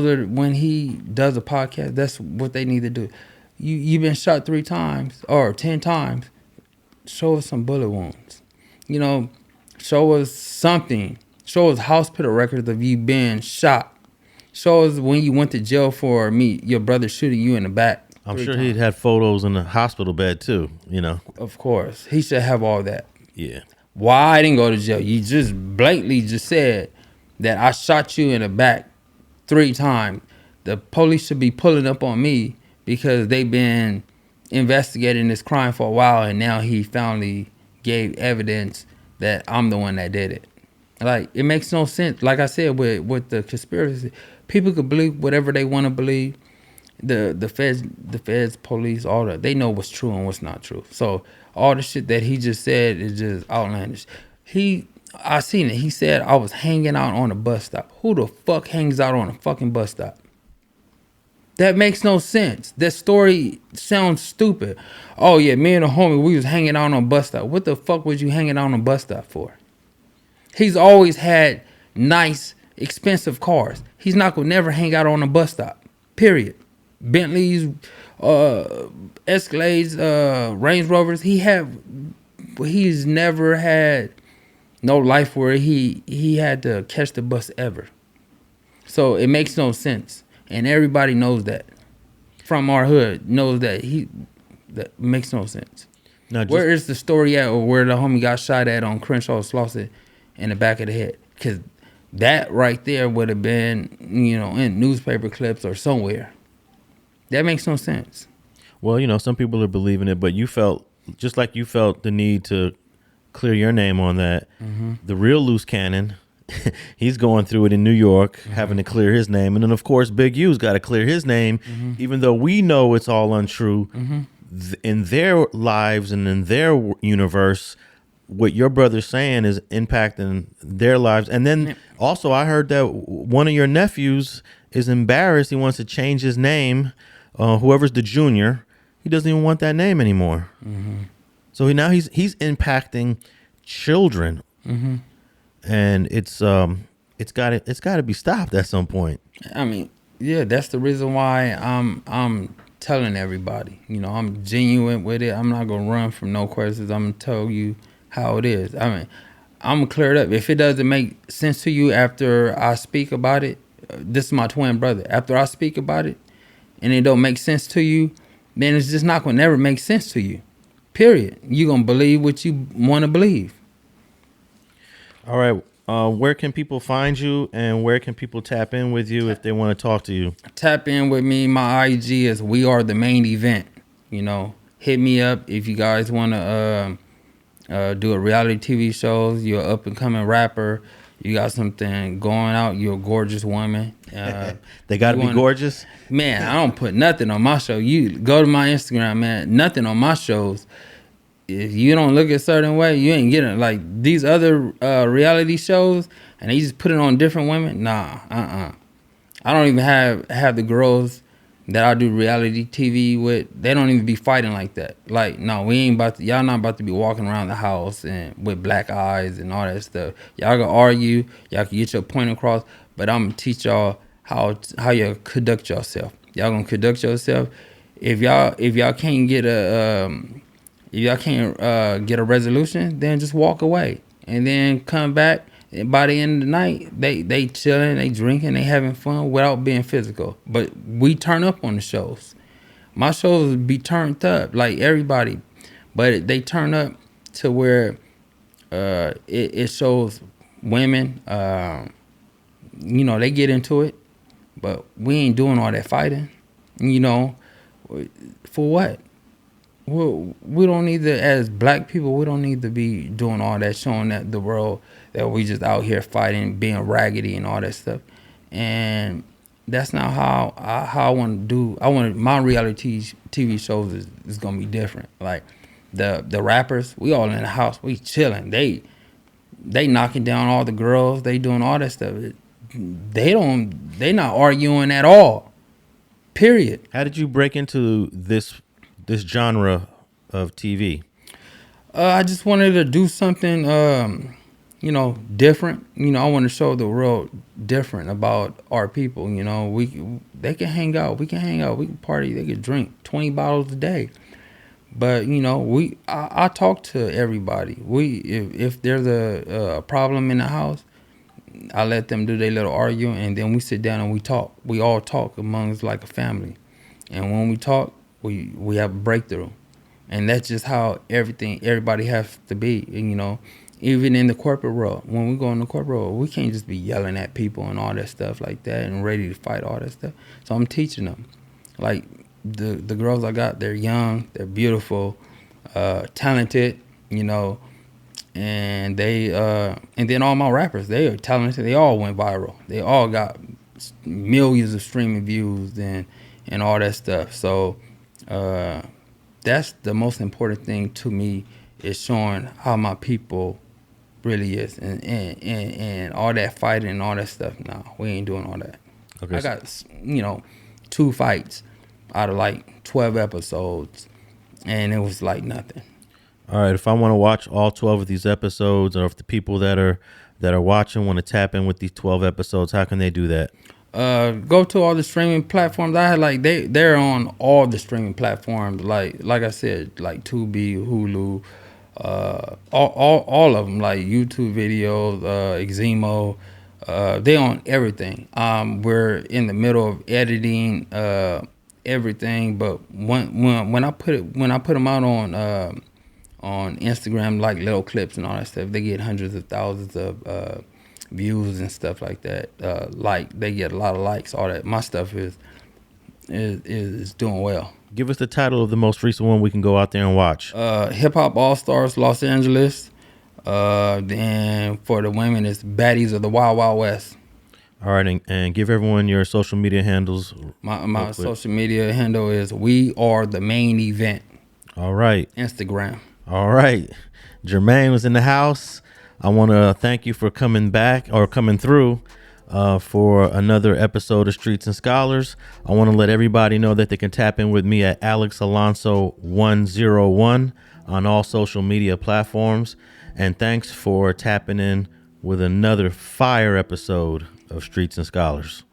a podcast, that's what they need to do. You've been shot 3 times or 10 times. Show us some bullet wounds. You know, show us something. Show us hospital records of you being shot. Show us when you went to jail for your brother shooting you in the back. I'm sure he'd had photos in the hospital bed too, you know. Of course. He should have all that. Yeah. Why I didn't go to jail? You just blatantly just said that I shot you in the back 3 times. The police should be pulling up on me because they've been investigating this crime for a while, and now he finally gave evidence that I'm the one that did it. Like, it makes no sense. Like I said, with the conspiracy, people could believe whatever they want to believe. The feds, police, all that, they know what's true and what's not true. So all the shit that he just said is just outlandish. I seen it. He said I was hanging out on a bus stop. Who the fuck hangs out on a fucking bus stop? That makes no sense. That story sounds stupid. Oh yeah, me and a homie, we was hanging out on a bus stop. What the fuck was you hanging out on a bus stop for? He's always had nice, expensive cars. He's not gonna never hang out on a bus stop. Period. Bentleys, Escalades, Range Rovers. He's never had no life where he had to catch the bus ever. So it makes no sense. And everybody knows that. From our hood knows that that makes no sense. Now, where is the story at, or where the homie got shot at on Crenshaw Slauson in the back of the head? Because that right there would have been, you know, in newspaper clips or somewhere. That makes no sense. Well, you know, some people are believing it, but you felt, just like you felt the need to clear your name on that, the real Luce Cannon, he's going through it in New York, having to clear his name. And then, of course, Big U's got to clear his name, even though we know it's all untrue. In their lives and in their universe, what your brother's saying is impacting their lives. And then also I heard that one of your nephews is embarrassed. He wants to change his name. Whoever's the junior, he doesn't even want that name anymore. So now he's impacting children. And it's got to be stopped at some point. I mean, yeah, that's the reason why I'm telling everybody. You know, I'm genuine with it. I'm not gonna run from no questions. I'm gonna tell you how it is. I mean, I'm gonna clear it up. If it doesn't make sense to you after I speak about it, this is my twin brother. After I speak about it, and it don't make sense to you, then it's just not gonna never make sense to you. Period. You gonna believe what you want to believe. All right. Where can people find you, and where can people tap in with you if they want to talk to you? Tap in with me. My IG is We Are the Main Event. You know, hit me up if you guys want to do a reality TV shows. You're an up and coming rapper. You got something going out. You're a gorgeous woman. They got to be gorgeous? Man, I don't put nothing on my show. You go to my Instagram, man. Nothing on my shows. If you don't look a certain way, you ain't getting it. Like these other reality shows, and they just put it on different women. Nah, I don't even have the girls that I do reality TV with. They don't even be fighting like that. Like, no, we ain't about to. Y'all not about to be walking around the house and with black eyes and all that stuff. Y'all can argue. Y'all can get your point across. But I'm gonna teach y'all how you conduct yourself. Y'all gonna conduct yourself. If y'all can't get a resolution, then just walk away and then come back. And by the end of the night, they chilling, they drinking, they having fun without being physical. But we turn up on the shows. My shows be turned up like everybody, but they turn up to where it shows women. You know, they get into it, but we ain't doing all that fighting. You know, for what? We don't need to, as black people, we don't need to be doing all that, showing that the world that we just out here fighting, being raggedy and all that stuff. And that's not how I want to do. I want my reality TV shows is gonna be different. Like the rappers, we all in the house, we chilling. They knocking down all the girls. They doing all that stuff. They not arguing at all. Period. How did you break into this genre of TV? I just wanted to do something, different. I want to show the world different about our people. They can hang out. We can hang out. We can party. They can drink 20 bottles a day. But I talk to everybody. If there's a problem in the house, I let them do their little arguing, and then we sit down and we talk. We all talk amongst like a family, and when we talk, we have a breakthrough, and that's just how everybody has to be. And, even in the corporate world, when we go in the corporate world, we can't just be yelling at people and all that stuff like that and ready to fight all that stuff. So I'm teaching them, like the girls I got, they're young, they're beautiful, talented, and they and then all my rappers, they are talented. They all went viral. They all got millions of streaming views and all that stuff. So that's the most important thing to me, is showing how my people really is, and all that fighting and all that stuff. No, we ain't doing all that. Okay. I got 2 fights out of like 12 episodes, and it was like nothing. All right, if I want to watch all 12 of these episodes, or if the people that are watching want to tap in with these 12 episodes, how can they do that? Go to all the streaming platforms. I had they're on all the streaming platforms. Like I said, like Tubi, Hulu, all of them. Like YouTube videos, Eximo. They on everything. We're in the middle of editing everything, but when I put them out on Instagram, like little clips and all that stuff, they get hundreds of thousands of views and stuff like that. They get a lot of likes. All that. My stuff is doing well. Give us the title of the most recent one we can go out there and watch. Hip Hop All Stars Los Angeles. Then for the women, it's Baddies of the Wild Wild West. All right, and give everyone your social media handles. My social media handle is We Are the Main Event. All right. Instagram. All right. Jermaine was in the house. I want to thank you for coming through for another episode of Streets and Scholars. I want to let everybody know that they can tap in with me at Alex Alonso 101 on all social media platforms. And thanks for tapping in with another fire episode of Streets and Scholars.